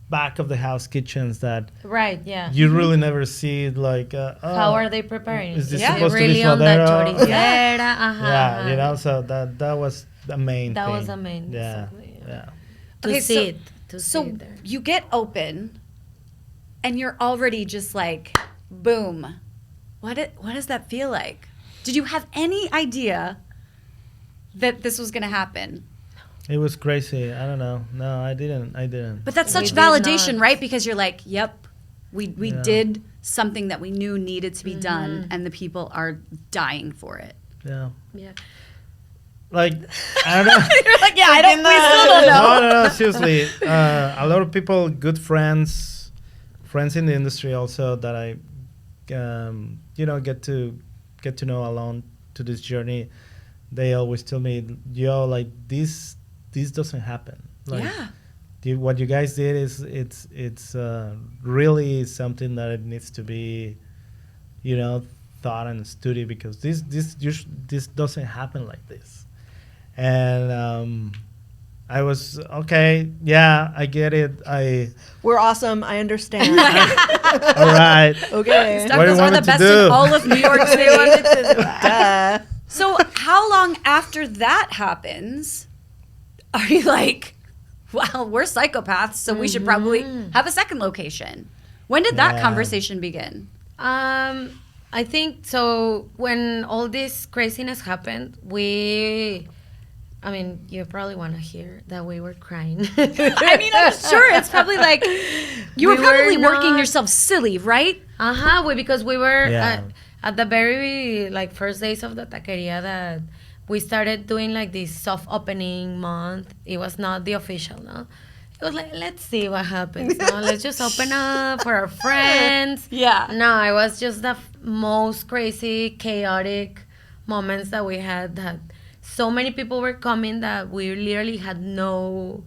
[SPEAKER 3] back of the house kitchens that
[SPEAKER 4] Right, yeah.
[SPEAKER 3] you really never see, like,
[SPEAKER 4] How are they preparing?
[SPEAKER 3] is this
[SPEAKER 1] Yeah.
[SPEAKER 3] supposed to be
[SPEAKER 4] really on that
[SPEAKER 3] suadero?
[SPEAKER 4] choricera?
[SPEAKER 3] Yeah, you know, so that was the main
[SPEAKER 4] That
[SPEAKER 3] thing.
[SPEAKER 4] was the main,
[SPEAKER 3] Yeah,
[SPEAKER 4] exactly,
[SPEAKER 3] yeah.
[SPEAKER 4] To
[SPEAKER 1] Okay,
[SPEAKER 4] see it. To
[SPEAKER 1] So
[SPEAKER 4] see it there.
[SPEAKER 1] you get open, and you're already just like, boom. What does that feel like? Did you have any idea that this was going to happen?
[SPEAKER 3] It was crazy. I don't know. No, I didn't.
[SPEAKER 1] But that's
[SPEAKER 4] We
[SPEAKER 1] such
[SPEAKER 4] did
[SPEAKER 1] validation,
[SPEAKER 4] not.
[SPEAKER 1] right? Because you're like, yep, we
[SPEAKER 3] Yeah.
[SPEAKER 1] did something that we knew needed to be done, and the people are dying for it.
[SPEAKER 3] Yeah.
[SPEAKER 4] Yeah.
[SPEAKER 3] Like, I don't know.
[SPEAKER 1] You're like, yeah, we still don't know.
[SPEAKER 3] No, seriously. A lot of people, good friends in the industry also that I, get to know along to this journey. They always tell me, yo, like this doesn't happen. Like,
[SPEAKER 1] Yeah.
[SPEAKER 3] what you guys did is it's really something that it needs to be, thought and studied, because this doesn't happen like this. And I was okay. Yeah, I get it.
[SPEAKER 2] We're awesome. I understand.
[SPEAKER 3] All right.
[SPEAKER 2] Okay.
[SPEAKER 3] What do you
[SPEAKER 1] Tacos are
[SPEAKER 3] want me
[SPEAKER 1] the
[SPEAKER 3] to
[SPEAKER 1] best
[SPEAKER 3] do?
[SPEAKER 1] in all of New York City.
[SPEAKER 2] Duh.
[SPEAKER 1] So how long after that happens are you like, well, we're psychopaths, so we should probably have a second location? When did that
[SPEAKER 3] Yeah.
[SPEAKER 1] conversation begin?
[SPEAKER 4] I think so. When all this craziness happened, you probably want to hear that we were crying.
[SPEAKER 1] I mean, I'm sure it's probably like you were
[SPEAKER 4] We
[SPEAKER 1] probably
[SPEAKER 4] were
[SPEAKER 1] working
[SPEAKER 4] not-
[SPEAKER 1] yourself silly, right?
[SPEAKER 4] Because we were
[SPEAKER 3] Yeah.
[SPEAKER 4] at the very first days of the taqueria that we started doing like this soft opening month. It was not the official, no. It was like, let's see what happens. No? Let's just open up for our friends.
[SPEAKER 1] Yeah.
[SPEAKER 4] No, it was just the most crazy, chaotic moments that we had. That so many people were coming that we literally had no.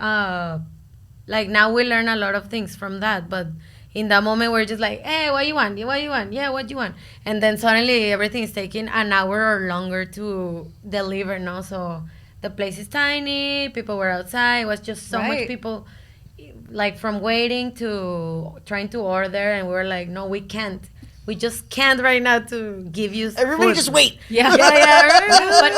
[SPEAKER 4] Now we learn a lot of things from that, but in that moment we're just like, hey, what you want? What you want? Yeah, what you want? And then suddenly everything is taking an hour or longer to deliver. No, so the place is tiny. People were outside. It was just so
[SPEAKER 1] Right.
[SPEAKER 4] much people, like from waiting to trying to order, and we were like, no, we can't. We just can't right now to give you.
[SPEAKER 2] Everybody
[SPEAKER 4] food.
[SPEAKER 2] just wait.
[SPEAKER 1] Yeah.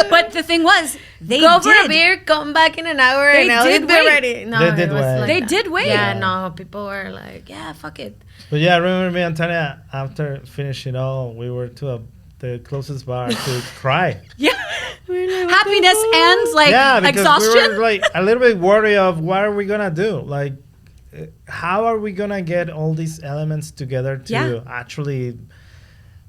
[SPEAKER 1] but the thing was, they
[SPEAKER 4] Go for a
[SPEAKER 1] did.
[SPEAKER 4] beer, come back in an hour,
[SPEAKER 1] They
[SPEAKER 4] and I'll
[SPEAKER 1] did
[SPEAKER 4] be
[SPEAKER 1] wait.
[SPEAKER 4] ready. No,
[SPEAKER 3] They
[SPEAKER 4] it
[SPEAKER 3] did
[SPEAKER 4] was
[SPEAKER 3] wait.
[SPEAKER 4] like
[SPEAKER 1] They
[SPEAKER 4] that.
[SPEAKER 1] did wait.
[SPEAKER 4] Yeah,
[SPEAKER 3] Yeah.
[SPEAKER 4] no, people were like, yeah, fuck it.
[SPEAKER 3] But yeah, I remember me and Tania, after finishing all, we were to the closest bar to cry.
[SPEAKER 1] Yeah. Happiness and like
[SPEAKER 3] Yeah, because
[SPEAKER 1] exhaustion.
[SPEAKER 3] we were like a little bit worried of what are we gonna do? Like, how are we gonna get all these elements together to
[SPEAKER 1] Yeah.
[SPEAKER 3] actually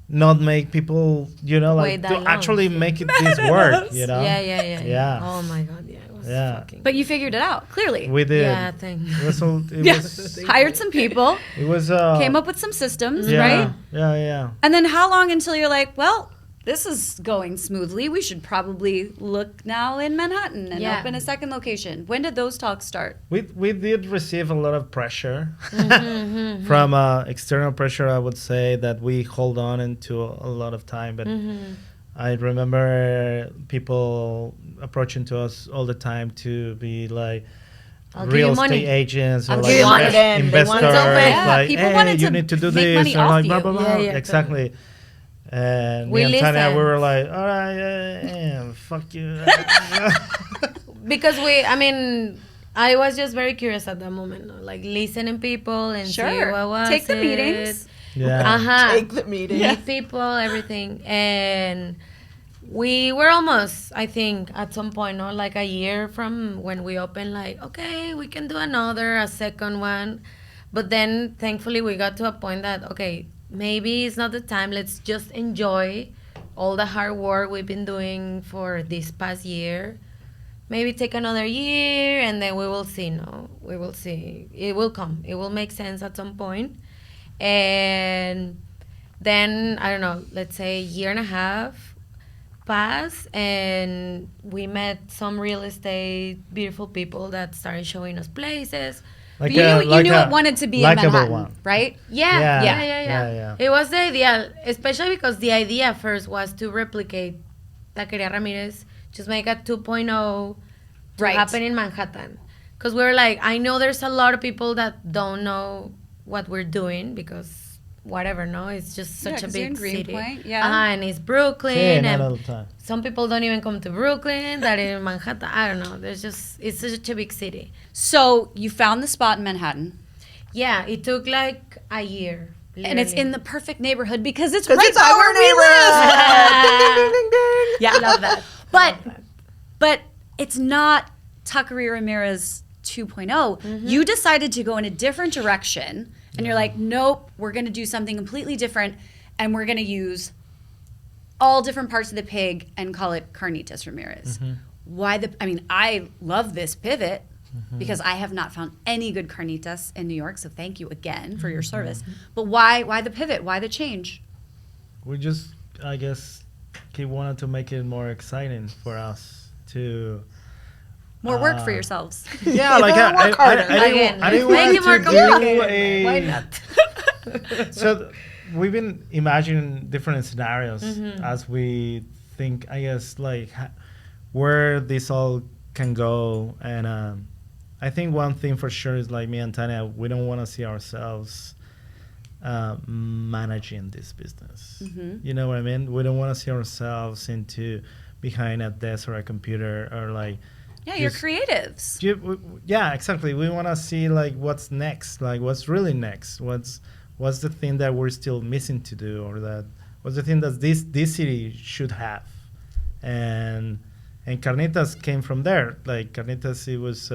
[SPEAKER 3] not make people,
[SPEAKER 4] Wait
[SPEAKER 3] to
[SPEAKER 4] that long.
[SPEAKER 3] actually make this work,
[SPEAKER 4] Yeah.
[SPEAKER 3] Yeah.
[SPEAKER 4] Oh my god, yeah, it was
[SPEAKER 3] Yeah.
[SPEAKER 4] fucking.
[SPEAKER 1] But you figured it out clearly.
[SPEAKER 3] We did.
[SPEAKER 4] yeah, thank.
[SPEAKER 3] It was,
[SPEAKER 1] Yeah. Hired some people,
[SPEAKER 3] it was
[SPEAKER 1] came up with some systems,
[SPEAKER 3] yeah,
[SPEAKER 1] right?
[SPEAKER 3] Yeah.
[SPEAKER 1] And then how long until you're like, well, this is going smoothly. We should probably look now in Manhattan and
[SPEAKER 4] Yeah.
[SPEAKER 1] open a second location. When did those talks start?
[SPEAKER 3] We did receive a lot of pressure
[SPEAKER 4] Mm-hmm,
[SPEAKER 3] from external pressure. I would say that we hold on into a lot of time, but
[SPEAKER 4] mm-hmm.
[SPEAKER 3] I remember people approaching to us all the time to be like
[SPEAKER 4] I'll give
[SPEAKER 3] real
[SPEAKER 4] you money.
[SPEAKER 3] estate agents or
[SPEAKER 4] I'll
[SPEAKER 3] like
[SPEAKER 4] give you money.
[SPEAKER 3] investors.
[SPEAKER 2] They wanted
[SPEAKER 4] to-
[SPEAKER 1] Yeah,
[SPEAKER 3] Like,
[SPEAKER 1] people
[SPEAKER 3] hey,
[SPEAKER 1] wanted
[SPEAKER 3] you
[SPEAKER 1] to
[SPEAKER 3] need to do
[SPEAKER 1] make
[SPEAKER 3] this
[SPEAKER 1] money
[SPEAKER 3] or
[SPEAKER 1] off
[SPEAKER 3] like blah
[SPEAKER 1] you.
[SPEAKER 3] blah blah.
[SPEAKER 4] Yeah,
[SPEAKER 3] exactly. And
[SPEAKER 4] We
[SPEAKER 3] me and Tania, we
[SPEAKER 4] listened.
[SPEAKER 3] were like, all right, yeah, fuck you.
[SPEAKER 4] Because I was just very curious at that moment, no? Like listening people and see
[SPEAKER 1] Sure.
[SPEAKER 4] what was
[SPEAKER 1] Take the
[SPEAKER 4] it.
[SPEAKER 1] meetings.
[SPEAKER 3] Yeah.
[SPEAKER 2] Take the meeting.
[SPEAKER 4] Meet people, everything, and we were almost, I think, at some point, no, like a year from when we opened. Like, okay, we can do a second one, but then thankfully we got to a point that okay, maybe it's not the time. Let's just enjoy all the hard work we've been doing for this past year. Maybe take another year and then we will see. No, we will see. It will come. It will make sense at some point. And then, I don't know, let's say a year and a half passed and we met some real estate, beautiful people that started showing us places.
[SPEAKER 1] But you knew it wanted to be in
[SPEAKER 3] likable
[SPEAKER 1] Manhattan,
[SPEAKER 3] one.
[SPEAKER 1] right?
[SPEAKER 4] Yeah. It was the idea, especially because the idea first was to replicate Taqueria Ramirez, just make a 2.0 to
[SPEAKER 1] Right.
[SPEAKER 4] happen in Manhattan. because we were like, I know there's a lot of people that don't know what we're doing because whatever, no, it's just such a
[SPEAKER 1] 'cause you're in
[SPEAKER 4] big city.
[SPEAKER 1] Greenpoint, yeah.
[SPEAKER 4] And it's Brooklyn,
[SPEAKER 3] Sí, not
[SPEAKER 4] and
[SPEAKER 3] all the time.
[SPEAKER 4] some people don't even come to Brooklyn. That in Manhattan, I don't know. It's such a big city.
[SPEAKER 1] So you found the spot in Manhattan,
[SPEAKER 4] Yeah, it took like a year.
[SPEAKER 1] and it's
[SPEAKER 4] literally.
[SPEAKER 1] in the perfect neighborhood because it's
[SPEAKER 2] 'Cause
[SPEAKER 1] right
[SPEAKER 2] it's
[SPEAKER 1] by
[SPEAKER 2] our
[SPEAKER 1] where we live.
[SPEAKER 2] neighborhood. Ding, ding, ding, ding.
[SPEAKER 1] Yeah,
[SPEAKER 4] Love that.
[SPEAKER 1] But it's not Taqueria Ramirez 2.0. You decided to go in a different direction, and you're like, nope, we're going to do something completely different, and we're going to use all different parts of the pig and call it Carnitas Ramirez. Why I love this pivot because I have not found any good carnitas in New York, so thank you again for your service. But why the pivot? Why the change?
[SPEAKER 3] We just, I guess, wanted to make it more exciting for us to.
[SPEAKER 1] More work for yourselves.
[SPEAKER 3] Yeah, like I
[SPEAKER 2] work harder.
[SPEAKER 3] didn't
[SPEAKER 4] Make
[SPEAKER 3] want
[SPEAKER 4] it more
[SPEAKER 3] to do
[SPEAKER 4] complicated. Why not?
[SPEAKER 3] So we've been imagining different scenarios as we think, I guess, like where this all can go. And I think one thing for sure is like me and Tania, we don't want to see ourselves managing this business. You know what I mean? We don't want to see ourselves into behind a desk or a computer or like.
[SPEAKER 1] Yeah, you're creatives.
[SPEAKER 3] Yeah, exactly. We want to see like what's next, like what's really next. What's the thing that we're still missing to do, or what's the thing that this city should have, and Carnitas came from there. Like Carnitas, it was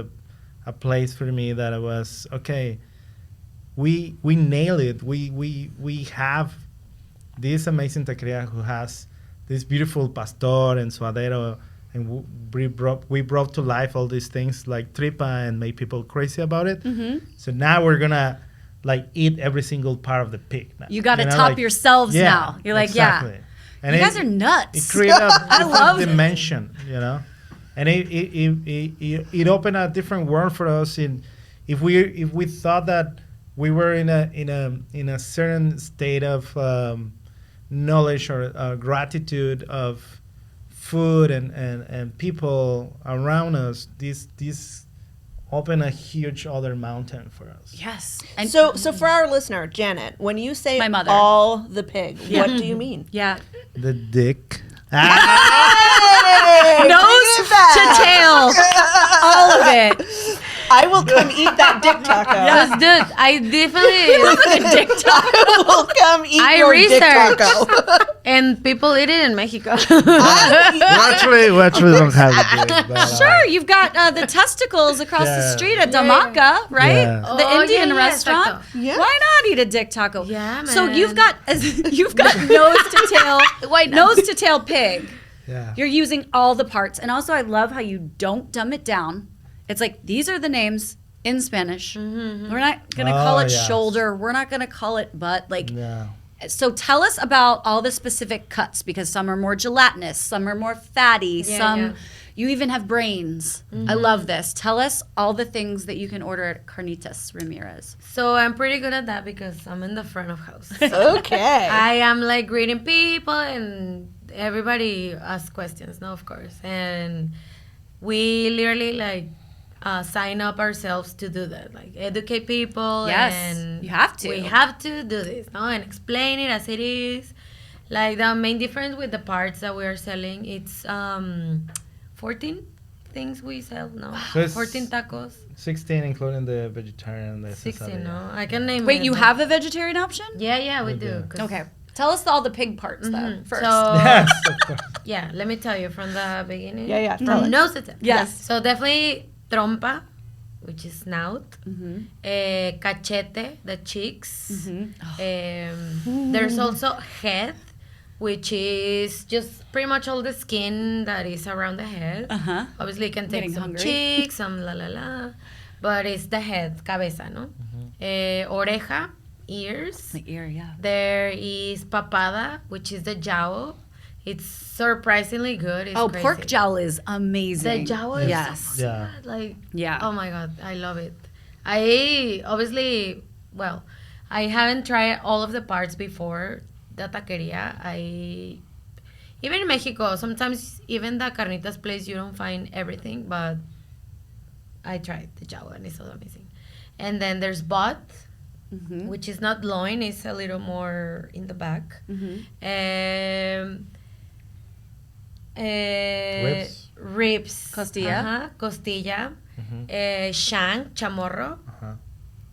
[SPEAKER 3] a place for me that it was okay. We nail it. We have this amazing taqueria who has this beautiful pastor and suadero. And we brought to life all these things like tripa and made people crazy about it. So now we're gonna like eat every single part of the pig. Now.
[SPEAKER 1] You got to top
[SPEAKER 3] like,
[SPEAKER 1] yourselves now. You're like,
[SPEAKER 3] exactly.
[SPEAKER 1] yeah.
[SPEAKER 3] And
[SPEAKER 1] You guys are nuts.
[SPEAKER 3] It created a
[SPEAKER 1] I love
[SPEAKER 3] different dimension, you know, and it opened a different world for us. If we thought that we were in a certain state of knowledge or gratitude of food and people around us, this open a huge other mountain for us.
[SPEAKER 1] Yes.
[SPEAKER 2] And so for our listener, Janet, when you say
[SPEAKER 1] My mother.
[SPEAKER 2] all the pig, what do you mean?
[SPEAKER 1] Yeah.
[SPEAKER 3] The dick.
[SPEAKER 2] Hey,
[SPEAKER 1] Nose
[SPEAKER 2] bring it back.
[SPEAKER 1] to tail. All of it.
[SPEAKER 2] I will come eat that dick taco.
[SPEAKER 4] Yes, dude, I definitely.
[SPEAKER 1] Dick taco.
[SPEAKER 2] I will come eat
[SPEAKER 4] I
[SPEAKER 2] your dick
[SPEAKER 4] researched.
[SPEAKER 2] taco.
[SPEAKER 4] And people eat it in Mexico.
[SPEAKER 3] we actually don't have the dick. But,
[SPEAKER 1] Sure, you've got the testicles across the
[SPEAKER 3] Yeah.
[SPEAKER 1] street at Damaca, right?
[SPEAKER 3] Yeah.
[SPEAKER 1] The
[SPEAKER 4] Oh,
[SPEAKER 1] Indian
[SPEAKER 4] yeah,
[SPEAKER 1] restaurant.
[SPEAKER 4] exacto.
[SPEAKER 2] Yeah.
[SPEAKER 1] Why not eat a dick taco?
[SPEAKER 4] Yeah,
[SPEAKER 1] So
[SPEAKER 4] man.
[SPEAKER 1] you've got nose to tail, nose to tail pig.
[SPEAKER 3] yeah.
[SPEAKER 1] You're using all the parts, and also I love how you don't dumb it down. It's like these are the names in Spanish. We're not gonna call it
[SPEAKER 3] yes.
[SPEAKER 1] shoulder. We're not gonna call it butt. Like,
[SPEAKER 3] No.
[SPEAKER 1] so tell us about all the specific cuts because some are more gelatinous, some are more fatty,
[SPEAKER 4] Yeah.
[SPEAKER 1] you even have brains. I love this. Tell us all the things that you can order at Carnitas Ramirez.
[SPEAKER 4] So I'm pretty good at that because I'm in the front of house.
[SPEAKER 2] Okay.
[SPEAKER 4] I am like greeting people and everybody asks questions, no, of course. And we literally like sign up ourselves to do that, like educate people.
[SPEAKER 1] Yes,
[SPEAKER 4] and
[SPEAKER 1] you have to.
[SPEAKER 4] We have to do this, no, and explain it as it is. Like the main difference with the parts that we are selling, it's 14 things we sell, no,
[SPEAKER 3] So it's
[SPEAKER 4] 14 tacos,
[SPEAKER 3] 16 including the vegetarian. The
[SPEAKER 4] 16,
[SPEAKER 3] quesadilla.
[SPEAKER 4] no, I can name.
[SPEAKER 1] Wait,
[SPEAKER 4] it,
[SPEAKER 1] you
[SPEAKER 4] but-
[SPEAKER 1] have a vegetarian option?
[SPEAKER 4] Yeah, we
[SPEAKER 3] We
[SPEAKER 4] do.
[SPEAKER 3] do.
[SPEAKER 4] 'cause-
[SPEAKER 1] Okay. Tell us all the pig parts then first.
[SPEAKER 4] So
[SPEAKER 3] Yes, of course.
[SPEAKER 4] yeah, let me tell you from the beginning.
[SPEAKER 2] Yeah, tell
[SPEAKER 4] From
[SPEAKER 2] us.
[SPEAKER 4] nose to tail.
[SPEAKER 1] Yes.
[SPEAKER 4] So definitely trompa, which is snout. Cachete, the cheeks. There's also head, which is just pretty much all the skin that is around the head.
[SPEAKER 1] Uh-huh.
[SPEAKER 4] Obviously, you can take
[SPEAKER 1] Getting
[SPEAKER 4] some
[SPEAKER 1] hungry.
[SPEAKER 4] cheeks, some la. But it's the head, cabeza, no? Oreja, ears.
[SPEAKER 1] The ear, yeah.
[SPEAKER 4] There is papada, which is the jowl. It's surprisingly good. It's
[SPEAKER 1] Oh,
[SPEAKER 4] crazy.
[SPEAKER 1] pork jowl is amazing.
[SPEAKER 4] The jowl is
[SPEAKER 1] Yes.
[SPEAKER 4] so
[SPEAKER 3] Yeah.
[SPEAKER 4] good. Like,
[SPEAKER 1] Yeah.
[SPEAKER 4] oh my God, I love it. I obviously, well, I haven't tried all of the parts before the taqueria. Even in Mexico, sometimes even the carnitas place, you don't find everything, but I tried the Jawa and it's so amazing. And then there's butt, which is not loin, it's a little more in the back. Ribs.
[SPEAKER 1] Costilla.
[SPEAKER 4] Costilla. Shank, chamorro.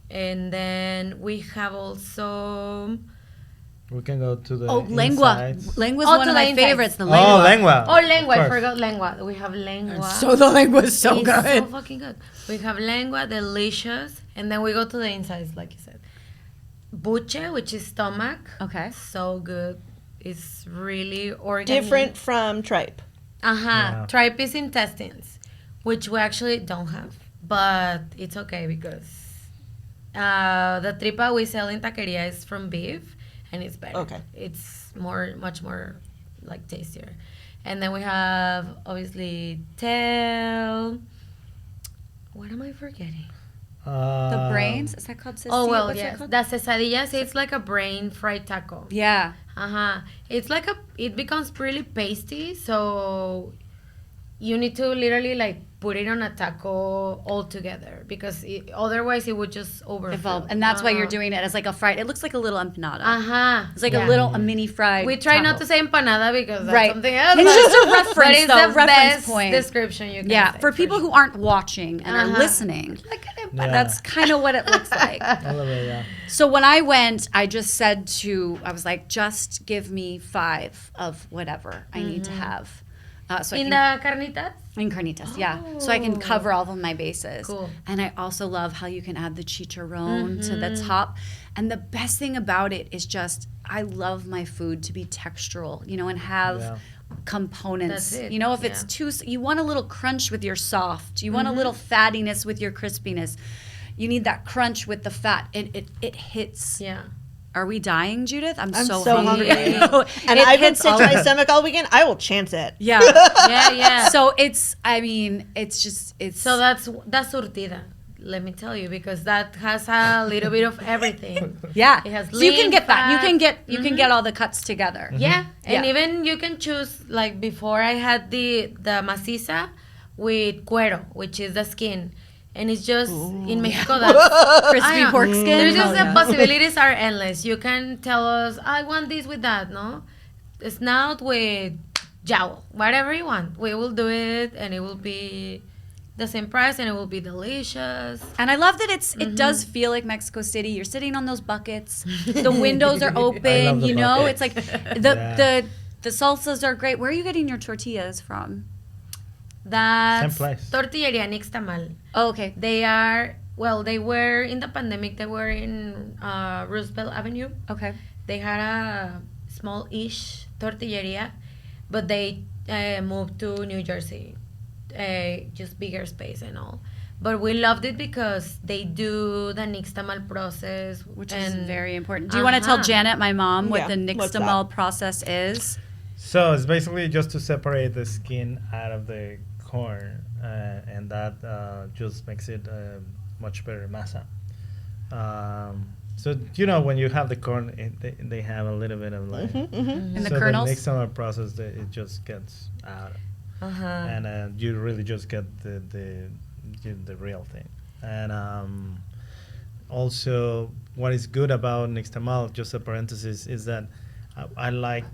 [SPEAKER 4] And then we have also...
[SPEAKER 3] We can go to the
[SPEAKER 1] lengua.
[SPEAKER 3] insides.
[SPEAKER 1] Lengua is one of my
[SPEAKER 4] insides.
[SPEAKER 1] favorites. The lengua.
[SPEAKER 3] Oh, lengua.
[SPEAKER 4] Oh, lengua.
[SPEAKER 3] Of
[SPEAKER 4] I
[SPEAKER 3] course.
[SPEAKER 4] forgot lengua. We have lengua.
[SPEAKER 1] So the lengua is so
[SPEAKER 4] It's
[SPEAKER 1] good.
[SPEAKER 4] so fucking good. We have lengua, delicious. And then we go to the insides, like you said. Buche, which is stomach.
[SPEAKER 1] Okay.
[SPEAKER 4] So good. It's really organic.
[SPEAKER 2] Different from tripe.
[SPEAKER 3] Yeah.
[SPEAKER 4] Tripe is intestines, which we actually don't have. But it's okay because the tripa we sell in Taqueria is from beef. And it's better.
[SPEAKER 2] Okay.
[SPEAKER 4] It's much more like tastier. And then we have obviously tail. What am I forgetting?
[SPEAKER 1] The brains, is that called cestilla?
[SPEAKER 4] Oh well,
[SPEAKER 1] What's it
[SPEAKER 4] yes.
[SPEAKER 1] called?
[SPEAKER 4] The quesadillas, it's like a brain fried taco.
[SPEAKER 1] Yeah.
[SPEAKER 4] It's like it becomes really pasty, so you need to literally like put it on a taco all together because otherwise it would just overfill.
[SPEAKER 1] Evolve. And that's why you're doing it as like a fried. It looks like a little empanada. It's like a mini fried.
[SPEAKER 4] We try not
[SPEAKER 1] taco.
[SPEAKER 4] to say empanada because that's something else.
[SPEAKER 1] It's just a reference,
[SPEAKER 4] but it's
[SPEAKER 1] though.
[SPEAKER 4] the
[SPEAKER 1] Reference
[SPEAKER 4] best
[SPEAKER 1] point.
[SPEAKER 4] description you can
[SPEAKER 1] Yeah,
[SPEAKER 4] say,
[SPEAKER 1] for people who aren't watching and are listening,
[SPEAKER 4] like an
[SPEAKER 3] Yeah.
[SPEAKER 1] that's kind of what it looks like.
[SPEAKER 3] All of it, yeah.
[SPEAKER 1] So when I went, I just said I was like, just give me 5 of whatever I need to have. So
[SPEAKER 4] in the carnitas.
[SPEAKER 1] In Carnitas, yeah. So I can cover all of my bases.
[SPEAKER 4] Cool.
[SPEAKER 1] And I also love how you can add the chicharron to the top. And the best thing about it is just, I love my food to be textural, and have components.
[SPEAKER 4] That's it,
[SPEAKER 1] If it's too, you want a little crunch with your soft. You want a little fattiness with your crispiness. You need that crunch with the fat. It hits.
[SPEAKER 4] Yeah.
[SPEAKER 1] Are we dying, Judith? I'm
[SPEAKER 2] so
[SPEAKER 1] so
[SPEAKER 2] hungry.
[SPEAKER 1] hungry.
[SPEAKER 2] And I've been sick to my stomach all weekend. I will chance it.
[SPEAKER 1] Yeah.
[SPEAKER 4] Yeah.
[SPEAKER 1] So it's just.
[SPEAKER 4] So that's surtida. Let me tell you, because that has a little bit of everything.
[SPEAKER 1] Yeah.
[SPEAKER 4] It has
[SPEAKER 1] So you can
[SPEAKER 4] lean,
[SPEAKER 1] get that. You
[SPEAKER 4] fat.
[SPEAKER 1] can get all the cuts together.
[SPEAKER 4] Yeah, and
[SPEAKER 1] Yeah.
[SPEAKER 4] even you can choose, like before I had the maciza with cuero, which is the skin. And it's just, in Mexico, that's
[SPEAKER 1] Crispy pork skin.
[SPEAKER 4] There's just
[SPEAKER 1] Oh,
[SPEAKER 4] the possibilities are endless. You can tell us, I want this with that, no? Snout with jowl, whatever you want. We will do it, and it will be the same price, and it will be delicious.
[SPEAKER 1] And I love that it does feel like Mexico City. You're sitting on those buckets. The windows are open.
[SPEAKER 3] the
[SPEAKER 1] It's
[SPEAKER 3] buckets.
[SPEAKER 1] like the salsas are great. Where are you getting your tortillas from?
[SPEAKER 4] That's
[SPEAKER 3] Same place.
[SPEAKER 4] Tortilleria Nixtamal.
[SPEAKER 1] Oh, okay.
[SPEAKER 4] They were in the pandemic, they were in Roosevelt Avenue.
[SPEAKER 1] Okay.
[SPEAKER 4] They had a small-ish tortilleria, but they moved to New Jersey, just bigger space and all. But we loved it because they do the nixtamal process.
[SPEAKER 1] Which is very important. Do you want to tell Janet, my mom, what
[SPEAKER 2] Yeah,
[SPEAKER 1] the
[SPEAKER 2] what's
[SPEAKER 1] nixtamal
[SPEAKER 2] that?
[SPEAKER 1] process is?
[SPEAKER 3] So it's basically just to separate the skin out of the corn, and that just makes it much better masa. So when you have the corn, they have a little bit of like
[SPEAKER 1] In the
[SPEAKER 3] so
[SPEAKER 1] kernels?
[SPEAKER 3] the nixtamal process, it just gets out, and you really just get the real thing. And also, what is good about nixtamal, just a parenthesis, is that I like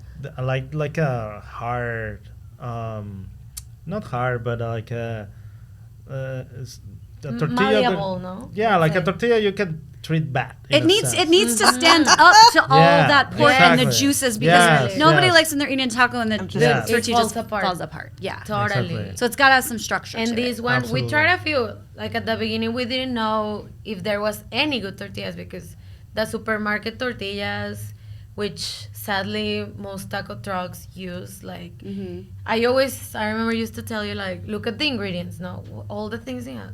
[SPEAKER 3] a hard, not hard, but like a tortilla.
[SPEAKER 4] malleable, no?
[SPEAKER 3] Yeah, like a
[SPEAKER 4] Let's say.
[SPEAKER 3] tortilla you can treat bad. in
[SPEAKER 1] It
[SPEAKER 3] a
[SPEAKER 1] needs
[SPEAKER 3] sense.
[SPEAKER 1] to stand up to all
[SPEAKER 3] Yeah,
[SPEAKER 1] that pork and the
[SPEAKER 3] exactly.
[SPEAKER 1] juices because
[SPEAKER 3] Yes,
[SPEAKER 1] nobody
[SPEAKER 3] yes.
[SPEAKER 1] likes when they're eating taco and the
[SPEAKER 3] Yes.
[SPEAKER 1] tortilla
[SPEAKER 4] It
[SPEAKER 1] just
[SPEAKER 4] falls apart.
[SPEAKER 1] Yeah.
[SPEAKER 4] Totally.
[SPEAKER 3] Exactly.
[SPEAKER 1] So it's got to have some structure.
[SPEAKER 4] And
[SPEAKER 1] to
[SPEAKER 4] this
[SPEAKER 1] it.
[SPEAKER 4] one,
[SPEAKER 3] Absolutely.
[SPEAKER 4] we tried a few. Like at the beginning, we didn't know if there was any good tortillas because the supermarket tortillas, which sadly most taco trucks use, like I remember used to tell you, like, look at the ingredients, no, all the things in it,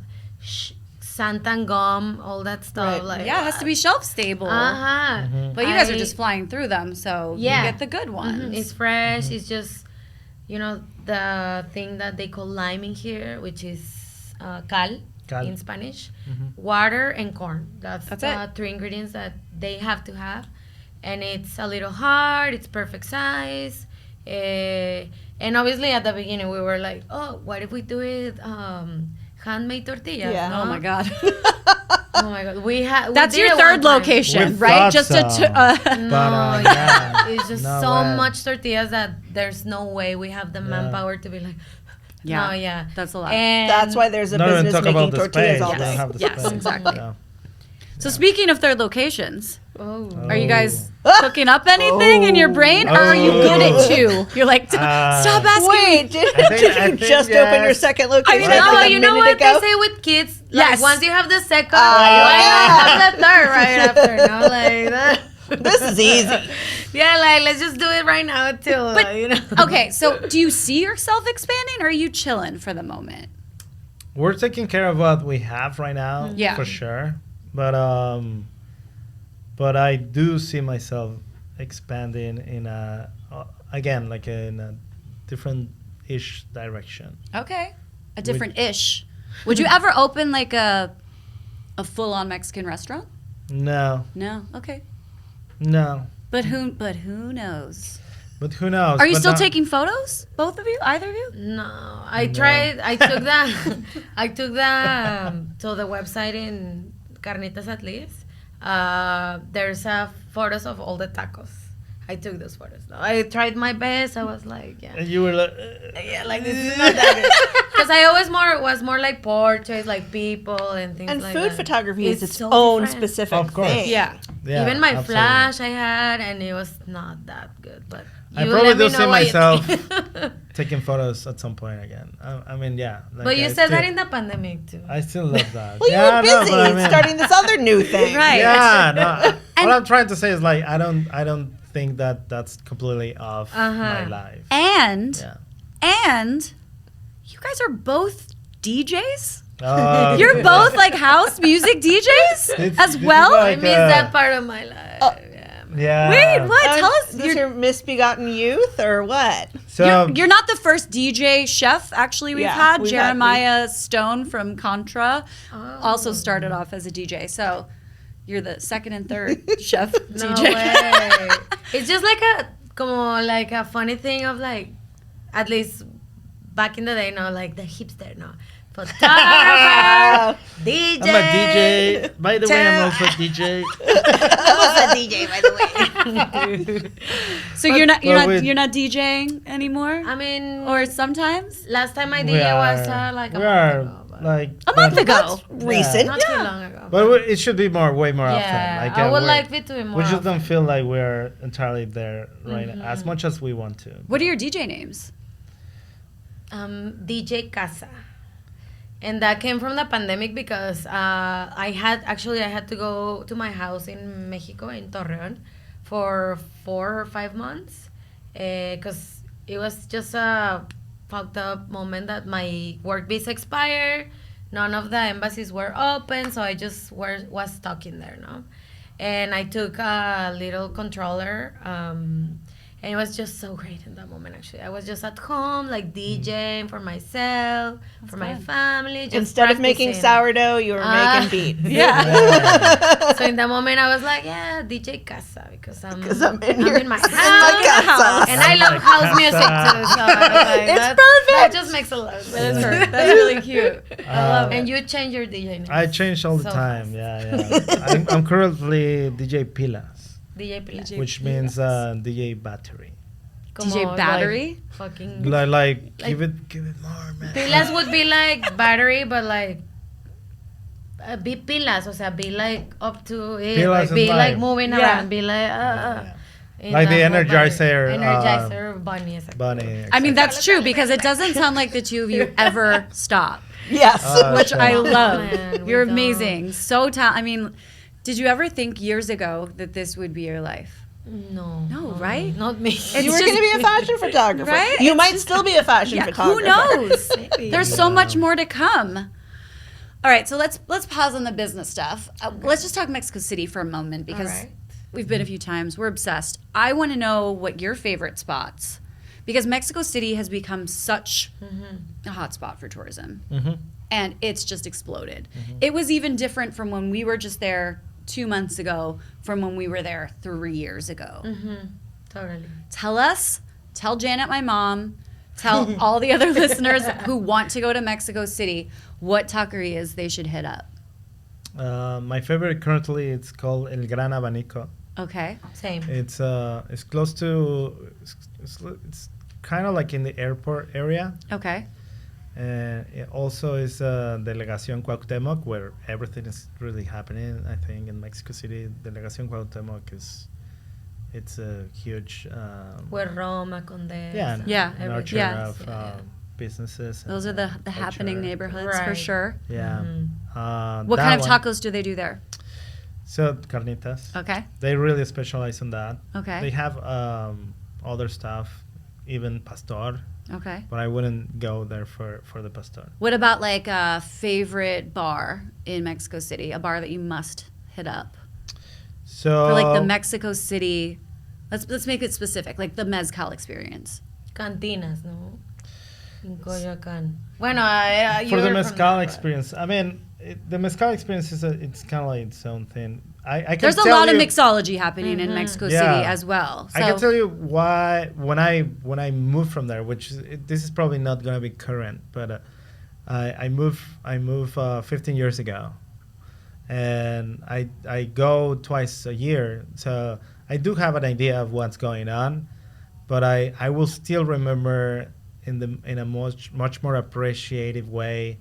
[SPEAKER 4] santan gum, all that stuff,
[SPEAKER 2] Right.
[SPEAKER 4] like
[SPEAKER 1] Yeah, it has to be shelf stable. But you guys are just flying through them, so you get the good ones.
[SPEAKER 4] It's fresh. It's just, the thing that they call lime in here, which is cal in Spanish, water and corn. That's the
[SPEAKER 1] it.
[SPEAKER 4] 3 ingredients that they have to have. And it's a little hard. It's perfect size. And obviously at the beginning we were like, oh, what if we do it handmade tortillas.
[SPEAKER 2] Yeah.
[SPEAKER 4] No?
[SPEAKER 1] Oh my God.
[SPEAKER 4] Oh my God.
[SPEAKER 1] That's your third location,
[SPEAKER 3] We
[SPEAKER 1] right?
[SPEAKER 3] thought
[SPEAKER 1] Just
[SPEAKER 3] so.
[SPEAKER 4] No,
[SPEAKER 3] But,
[SPEAKER 4] yeah. It's just
[SPEAKER 3] no
[SPEAKER 4] so
[SPEAKER 3] way.
[SPEAKER 4] much tortillas that there's no way we have the manpower to be like,
[SPEAKER 1] Yeah.
[SPEAKER 4] no, yeah.
[SPEAKER 1] That's a lot.
[SPEAKER 4] And
[SPEAKER 2] That's why there's a
[SPEAKER 3] Not even
[SPEAKER 2] business
[SPEAKER 3] talk
[SPEAKER 2] making
[SPEAKER 3] about the
[SPEAKER 2] tortillas
[SPEAKER 3] space.
[SPEAKER 2] all
[SPEAKER 3] We don't
[SPEAKER 2] day.
[SPEAKER 3] have the
[SPEAKER 1] Yes,
[SPEAKER 3] space.
[SPEAKER 1] exactly.
[SPEAKER 3] Yeah.
[SPEAKER 1] So speaking of third locations,
[SPEAKER 4] Oh.
[SPEAKER 1] are you guys cooking up anything in your brain, or are you good at two? You're like, stop asking me.
[SPEAKER 2] Wait, did
[SPEAKER 3] I
[SPEAKER 2] you
[SPEAKER 3] think
[SPEAKER 2] just open your
[SPEAKER 3] yes.
[SPEAKER 2] second location?
[SPEAKER 1] mean,
[SPEAKER 4] No,
[SPEAKER 2] like a
[SPEAKER 4] you know
[SPEAKER 2] minute
[SPEAKER 4] what
[SPEAKER 2] ago?
[SPEAKER 4] they say with kids? Like,
[SPEAKER 1] Yes.
[SPEAKER 4] once you have the second,
[SPEAKER 2] yeah.
[SPEAKER 4] why not have the third right after? No, like that.
[SPEAKER 2] This is easy.
[SPEAKER 4] Yeah, like, let's just do it right now till,
[SPEAKER 1] But-
[SPEAKER 4] you know.
[SPEAKER 1] Okay, so do you see yourself expanding, or are you chilling for the moment?
[SPEAKER 3] We're taking care of what we have right now,
[SPEAKER 1] Yeah.
[SPEAKER 3] for sure. But I do see myself expanding in a in a different ish direction.
[SPEAKER 1] Okay, a different ish. Would you ever open like a full on Mexican restaurant?
[SPEAKER 3] No,
[SPEAKER 1] No. Okay.
[SPEAKER 3] no.
[SPEAKER 1] But who knows?
[SPEAKER 3] But who knows?
[SPEAKER 1] Are you
[SPEAKER 3] But
[SPEAKER 1] still
[SPEAKER 3] not-
[SPEAKER 1] taking photos? Both of you? Either of you?
[SPEAKER 4] No, I tried. I took the to the website in Carnitas at least. There's photos of all the tacos. I took those photos. No, I tried my best. I was like, yeah,
[SPEAKER 3] And you were like,
[SPEAKER 4] yeah, like this is not that good. Because I always was more like portraits, like people and things
[SPEAKER 2] And
[SPEAKER 4] like
[SPEAKER 2] food
[SPEAKER 4] that.
[SPEAKER 2] photography is its
[SPEAKER 4] so
[SPEAKER 2] own
[SPEAKER 4] different.
[SPEAKER 2] specific
[SPEAKER 3] Of course.
[SPEAKER 2] thing.
[SPEAKER 1] Yeah.
[SPEAKER 3] yeah,
[SPEAKER 4] Even my
[SPEAKER 3] absolutely.
[SPEAKER 4] flash I had, and it was not that good. But
[SPEAKER 3] I
[SPEAKER 4] you
[SPEAKER 3] probably
[SPEAKER 4] let me
[SPEAKER 3] do see
[SPEAKER 4] know what you
[SPEAKER 3] myself
[SPEAKER 4] think.
[SPEAKER 3] taking photos at some point again. I mean, yeah. Like
[SPEAKER 4] But you
[SPEAKER 3] I
[SPEAKER 4] said that
[SPEAKER 3] still-
[SPEAKER 4] in the pandemic too.
[SPEAKER 3] I still love that.
[SPEAKER 2] Well, you
[SPEAKER 3] yeah,
[SPEAKER 2] were
[SPEAKER 3] no,
[SPEAKER 2] busy
[SPEAKER 3] but I mean-
[SPEAKER 2] starting this other new thing.
[SPEAKER 1] Right.
[SPEAKER 3] Yeah, no. What I'm trying to say is like I don't think that that's completely off my life.
[SPEAKER 1] And
[SPEAKER 3] Yeah.
[SPEAKER 1] you guys are both DJs?
[SPEAKER 3] You're
[SPEAKER 1] You're both like house music DJs as well?
[SPEAKER 4] I miss that part of my life. Yeah.
[SPEAKER 3] Yeah.
[SPEAKER 1] Wait, what? Tell us.
[SPEAKER 2] Is this your misbegotten youth or what?
[SPEAKER 3] So
[SPEAKER 1] You're not the first DJ chef, actually, we've
[SPEAKER 2] Yeah,
[SPEAKER 1] had.
[SPEAKER 2] we've had-
[SPEAKER 1] Jeremiah Stone from Contra
[SPEAKER 4] Oh.
[SPEAKER 1] also started off as a DJ. So you're the second and third chef
[SPEAKER 4] No
[SPEAKER 1] DJ.
[SPEAKER 4] way. It's just like a funny thing of like, at least back in the day, no, like the hipster, no. Photographer, DJ.
[SPEAKER 3] I'm a DJ. By the way, I'm also a DJ.
[SPEAKER 4] I was a DJ, by the way.
[SPEAKER 1] So you're not
[SPEAKER 3] with-
[SPEAKER 1] you're not DJing anymore?
[SPEAKER 4] I mean,
[SPEAKER 1] Or sometimes?
[SPEAKER 4] last time I
[SPEAKER 3] We
[SPEAKER 4] DJ was
[SPEAKER 3] are-
[SPEAKER 4] like a
[SPEAKER 3] we
[SPEAKER 4] month
[SPEAKER 3] are
[SPEAKER 4] ago. But
[SPEAKER 3] like
[SPEAKER 1] A month ago.
[SPEAKER 2] Recent.
[SPEAKER 4] not too long ago.
[SPEAKER 3] But it should be way more often.
[SPEAKER 4] Yeah,
[SPEAKER 3] Like,
[SPEAKER 4] I would
[SPEAKER 3] we're-
[SPEAKER 4] like it to be more
[SPEAKER 3] We just
[SPEAKER 4] often.
[SPEAKER 3] don't feel like we're entirely there right now, as much as we want to.
[SPEAKER 1] What are your DJ names?
[SPEAKER 4] DJ Casa. And that came from the pandemic because I had to go to my house in Mexico, in Torreon, for 4 or 5 months. Because it was just a fucked up moment that my work visa expired. None of the embassies were open, so I just was stuck in there, no? And I took a little controller, and it was just so great in that moment, actually. I was just at home, like DJing for myself, for my
[SPEAKER 1] fun.
[SPEAKER 4] family. Just
[SPEAKER 2] Instead of making
[SPEAKER 4] practicing.
[SPEAKER 2] sourdough, you were making beats.
[SPEAKER 1] Yeah.
[SPEAKER 4] So in that moment, I was like, yeah, DJ Casa, because I'm
[SPEAKER 2] in
[SPEAKER 4] my
[SPEAKER 2] house.
[SPEAKER 4] house. And I love house music too, so I was like,
[SPEAKER 2] It's
[SPEAKER 4] that
[SPEAKER 2] perfect.
[SPEAKER 4] just makes a lot of
[SPEAKER 1] That's
[SPEAKER 4] sense.
[SPEAKER 1] perfect. That's really cute. I love
[SPEAKER 4] And
[SPEAKER 1] it.
[SPEAKER 4] you change your DJ name.
[SPEAKER 3] I change all the
[SPEAKER 4] So
[SPEAKER 3] time.
[SPEAKER 4] fast.
[SPEAKER 3] Yeah. I'm currently DJ Pilas,
[SPEAKER 4] DJ Pilas.
[SPEAKER 3] which means DJ battery.
[SPEAKER 1] DJ
[SPEAKER 4] Como,
[SPEAKER 1] Battery?
[SPEAKER 4] Like, fucking.
[SPEAKER 3] Like give it more, man.
[SPEAKER 4] Pilas would be like battery, but like. Be pilas, o sea, be like up to it,
[SPEAKER 3] Pilas
[SPEAKER 4] like,
[SPEAKER 3] in
[SPEAKER 4] be like
[SPEAKER 3] life.
[SPEAKER 4] moving
[SPEAKER 1] Yeah.
[SPEAKER 4] around, be like, in
[SPEAKER 3] Like the
[SPEAKER 4] that whole
[SPEAKER 3] Energizer,
[SPEAKER 4] Energizer bunny. Exactly.
[SPEAKER 3] Bunny.
[SPEAKER 1] I mean, that's true because it doesn't sound like the two of you ever stop,
[SPEAKER 2] Yes.
[SPEAKER 1] which
[SPEAKER 3] sure.
[SPEAKER 1] I love.
[SPEAKER 4] Man, we
[SPEAKER 1] You're
[SPEAKER 4] don't.
[SPEAKER 1] amazing. So I mean, did you ever think years ago that this would be your life?
[SPEAKER 4] No.
[SPEAKER 1] No, right?
[SPEAKER 4] Not me.
[SPEAKER 1] It's
[SPEAKER 2] You were
[SPEAKER 1] just-
[SPEAKER 2] going to be a fashion photographer.
[SPEAKER 1] Right?
[SPEAKER 2] You
[SPEAKER 1] It's
[SPEAKER 2] might
[SPEAKER 1] just-
[SPEAKER 2] still be a fashion
[SPEAKER 1] Yeah,
[SPEAKER 2] photographer.
[SPEAKER 1] who knows?
[SPEAKER 4] Maybe.
[SPEAKER 1] There's so much more to come. All right, so let's pause on the business stuff. Let's just talk Mexico City for a moment because
[SPEAKER 4] right.
[SPEAKER 1] we've been a few times. We're obsessed. I want to know what your favorite spots, because Mexico City has become such a hot spot for tourism, and it's just exploded. It was even different from when we were just there 2 months ago from when we were there 3 years ago.
[SPEAKER 4] Totally.
[SPEAKER 1] Tell Janet, my mom, tell all the other listeners who want to go to Mexico City what taquerias they should hit up.
[SPEAKER 3] My favorite currently, it's called El Gran Abanico.
[SPEAKER 1] Okay.
[SPEAKER 4] Same.
[SPEAKER 3] It's close to, it's kind of like in the airport area.
[SPEAKER 1] Okay.
[SPEAKER 3] It also is Delegación Cuauhtémoc, where everything is really happening. I think in Mexico City, Delegación Cuauhtémoc it's a huge
[SPEAKER 4] Where Roma, Condesa.
[SPEAKER 1] Yeah.
[SPEAKER 3] nurture
[SPEAKER 1] Yeah.
[SPEAKER 3] of businesses.
[SPEAKER 1] Those are
[SPEAKER 3] and
[SPEAKER 1] the happening
[SPEAKER 3] culture.
[SPEAKER 1] neighborhoods for
[SPEAKER 4] Right.
[SPEAKER 1] sure.
[SPEAKER 3] Yeah.
[SPEAKER 1] What
[SPEAKER 3] That
[SPEAKER 1] kind of
[SPEAKER 3] one.
[SPEAKER 1] tacos do they do there?
[SPEAKER 3] So Carnitas.
[SPEAKER 1] Okay.
[SPEAKER 3] They really specialize in that.
[SPEAKER 1] Okay.
[SPEAKER 3] They have other stuff, even pastor,
[SPEAKER 1] Okay.
[SPEAKER 3] but I wouldn't go there for the pastor.
[SPEAKER 1] What about like a favorite bar in Mexico City? A bar that you must hit up
[SPEAKER 3] So
[SPEAKER 1] for like the Mexico City. Let's make it specific, like the mezcal experience.
[SPEAKER 4] Cantinas, no? In Coyoacán. Bueno,
[SPEAKER 3] for
[SPEAKER 4] you're
[SPEAKER 3] the
[SPEAKER 4] from
[SPEAKER 3] mezcal
[SPEAKER 4] there, but-
[SPEAKER 3] experience, I mean, the mezcal experience it's kind of like its own thing. I can
[SPEAKER 1] There's a
[SPEAKER 3] tell
[SPEAKER 1] lot of
[SPEAKER 3] you-
[SPEAKER 1] mixology happening in Mexico
[SPEAKER 3] Yeah.
[SPEAKER 1] City as well. So
[SPEAKER 3] I can tell you why when I moved from there, which this is probably not gonna be current, but I moved 15 years ago, and I go twice a year, so I do have an idea of what's going on, but I will still remember in a much more appreciative way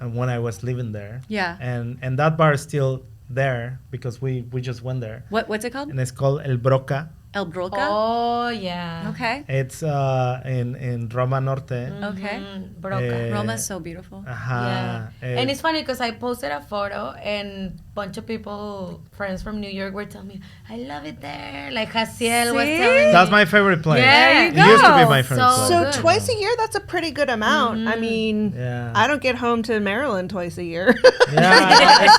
[SPEAKER 3] when I was living there.
[SPEAKER 1] Yeah.
[SPEAKER 3] And that bar is still there because we just went there,
[SPEAKER 1] what's it called?
[SPEAKER 3] and it's called El Broca.
[SPEAKER 1] El Broca.
[SPEAKER 4] Oh, yeah.
[SPEAKER 1] Okay.
[SPEAKER 3] It's in Roma Norte.
[SPEAKER 1] Okay.
[SPEAKER 4] Broca.
[SPEAKER 1] Roma is so beautiful.
[SPEAKER 4] Yeah.
[SPEAKER 3] Eh,
[SPEAKER 4] And it's funny because I posted a photo and bunch of people, friends from New York, were telling me, I love it there. Like Jaciel was
[SPEAKER 1] See?
[SPEAKER 4] telling me.
[SPEAKER 3] that's my favorite place.
[SPEAKER 4] Yeah.
[SPEAKER 1] There you
[SPEAKER 3] It used to be
[SPEAKER 1] go.
[SPEAKER 3] my favorite
[SPEAKER 4] So
[SPEAKER 3] place.
[SPEAKER 2] So
[SPEAKER 4] good.
[SPEAKER 2] twice a year, that's a pretty good amount. I mean,
[SPEAKER 3] Yeah.
[SPEAKER 2] I don't get home to Maryland twice a year.
[SPEAKER 3] Yeah,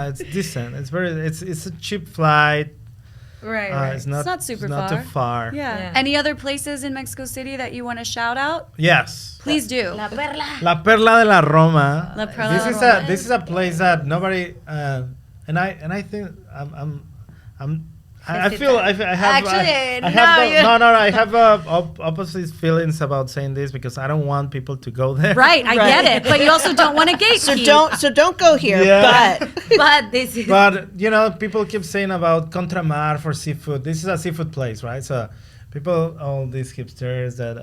[SPEAKER 3] it's decent. It's a cheap flight.
[SPEAKER 4] Right, right.
[SPEAKER 3] It's not
[SPEAKER 1] super
[SPEAKER 3] not
[SPEAKER 1] far.
[SPEAKER 3] too far.
[SPEAKER 1] Yeah.
[SPEAKER 4] Yeah.
[SPEAKER 1] Any other places in Mexico City that you want to shout out?
[SPEAKER 3] Yes.
[SPEAKER 1] Please do.
[SPEAKER 4] La Perla.
[SPEAKER 3] La Perla de la Roma.
[SPEAKER 1] La Perla
[SPEAKER 3] this
[SPEAKER 1] de
[SPEAKER 3] is
[SPEAKER 1] Roma.
[SPEAKER 3] this is a place that nobody and I think I feel I have
[SPEAKER 4] Actually,
[SPEAKER 3] I have
[SPEAKER 4] no,
[SPEAKER 3] I have opposite feelings about saying this because I don't want people to go there.
[SPEAKER 1] Right, I
[SPEAKER 2] Right.
[SPEAKER 1] get it. But you also don't want to gatekeep.
[SPEAKER 2] so don't go here.
[SPEAKER 3] Yeah.
[SPEAKER 2] But
[SPEAKER 4] But this is.
[SPEAKER 3] But people keep saying about Contramar for seafood. This is a seafood place, right? So people, all these hipsters that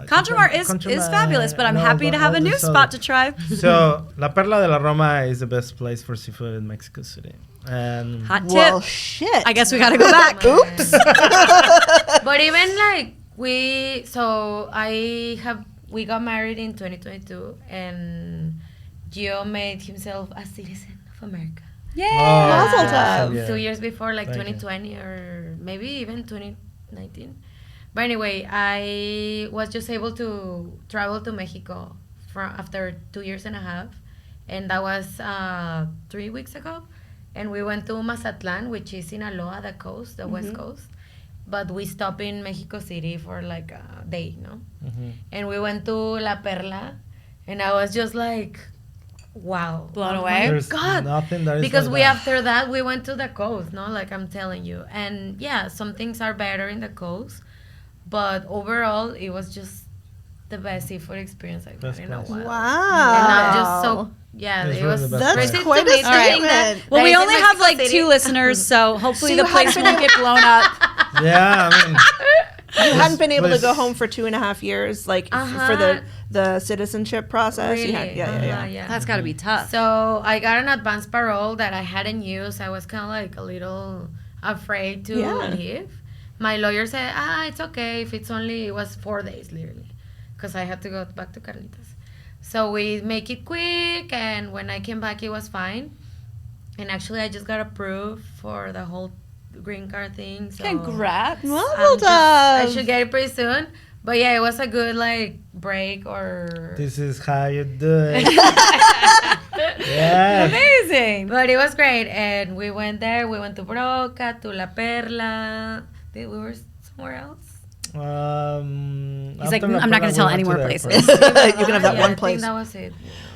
[SPEAKER 1] Contramar is fabulous, but I'm happy to have a new spot to try.
[SPEAKER 3] So La Perla de la Roma is the best place for seafood in Mexico City. And
[SPEAKER 1] Hot tip.
[SPEAKER 2] well, shit.
[SPEAKER 1] I guess we got to go back.
[SPEAKER 2] Oops.
[SPEAKER 4] But even like we got married in 2022 and Gio made himself a citizen of America.
[SPEAKER 1] Yay!
[SPEAKER 2] Mazel tov.
[SPEAKER 3] Oh, yeah.
[SPEAKER 4] 2 years before, like
[SPEAKER 3] Thank you.
[SPEAKER 4] 2020 or maybe even 2019. But anyway, I was just able to travel to Mexico after 2 years and a half, and that was 3 weeks ago. And we went to Mazatlan, which is in Aloha, the coast, the west coast. But we stopped in Mexico City for like a day, no? And we went to La Perla, and I was just like, wow.
[SPEAKER 1] Blown
[SPEAKER 4] oh
[SPEAKER 1] away?
[SPEAKER 4] my
[SPEAKER 3] There's
[SPEAKER 4] God.
[SPEAKER 3] nothing that is
[SPEAKER 4] Because
[SPEAKER 3] like that.
[SPEAKER 4] after that, we went to the coast, no? Like I'm telling you. And yeah, some things are better in the coast. But overall, it was just the best seafood experience I've
[SPEAKER 3] Best
[SPEAKER 4] had in a
[SPEAKER 3] place.
[SPEAKER 4] while.
[SPEAKER 2] Wow.
[SPEAKER 4] And I'm just so, yeah,
[SPEAKER 3] It's
[SPEAKER 4] it
[SPEAKER 3] really
[SPEAKER 4] was
[SPEAKER 3] the best
[SPEAKER 2] That's
[SPEAKER 3] place.
[SPEAKER 2] quite a
[SPEAKER 4] amazing
[SPEAKER 2] statement.
[SPEAKER 1] Well,
[SPEAKER 4] that
[SPEAKER 1] we
[SPEAKER 4] it's in
[SPEAKER 1] only have
[SPEAKER 4] Mexico
[SPEAKER 1] like
[SPEAKER 4] City.
[SPEAKER 1] 2 listeners, so hopefully
[SPEAKER 2] So
[SPEAKER 1] the
[SPEAKER 2] you
[SPEAKER 1] place
[SPEAKER 2] have
[SPEAKER 1] won't get blown up.
[SPEAKER 3] Yeah, I mean,
[SPEAKER 2] You hadn't been able to
[SPEAKER 3] place-
[SPEAKER 2] go home for 2.5 years, like for the citizenship process. You had,
[SPEAKER 4] Really?
[SPEAKER 2] yeah.
[SPEAKER 1] That's got to be tough.
[SPEAKER 4] So I got an advance parole that I hadn't used. I was kind of like a little afraid to
[SPEAKER 2] Yeah.
[SPEAKER 4] leave. My lawyer said, it's okay if it was 4 days, literally, because I had to go back to Carnitas. So we make it quick, and when I came back, it was fine. And actually, I just got approved for the whole green card thing. So
[SPEAKER 1] Congrats.
[SPEAKER 2] Mazel
[SPEAKER 4] I
[SPEAKER 2] tov.
[SPEAKER 4] should get it pretty soon. But yeah, it was a good like break or.
[SPEAKER 3] this is how you do it. Yeah.
[SPEAKER 1] Amazing.
[SPEAKER 4] But it was great, and we went there. We went to Broca, to La Perla. We were somewhere else.
[SPEAKER 1] He's like, I'm not going to tell any more places.
[SPEAKER 2] You can have that
[SPEAKER 4] Yeah,
[SPEAKER 2] one
[SPEAKER 4] I
[SPEAKER 2] place.
[SPEAKER 4] think that was it.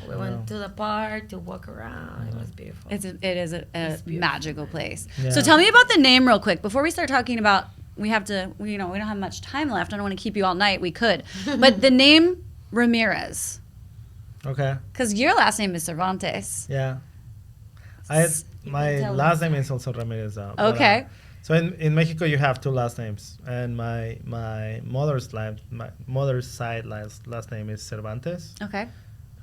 [SPEAKER 4] We went to the park to walk around. It was beautiful.
[SPEAKER 1] It is a magical place.
[SPEAKER 3] Yeah.
[SPEAKER 1] So tell me about the name real quick before we start talking about we have to, we don't have much time left. I don't want to keep you all night. We could. But the name Ramirez,
[SPEAKER 3] Okay.
[SPEAKER 1] because your last name is Cervantes.
[SPEAKER 3] Yeah. My
[SPEAKER 1] tell
[SPEAKER 3] last name is also Ramirez.
[SPEAKER 1] Okay.
[SPEAKER 3] So in Mexico you have two last names, and my mother's side last name is Cervantes.
[SPEAKER 1] Okay.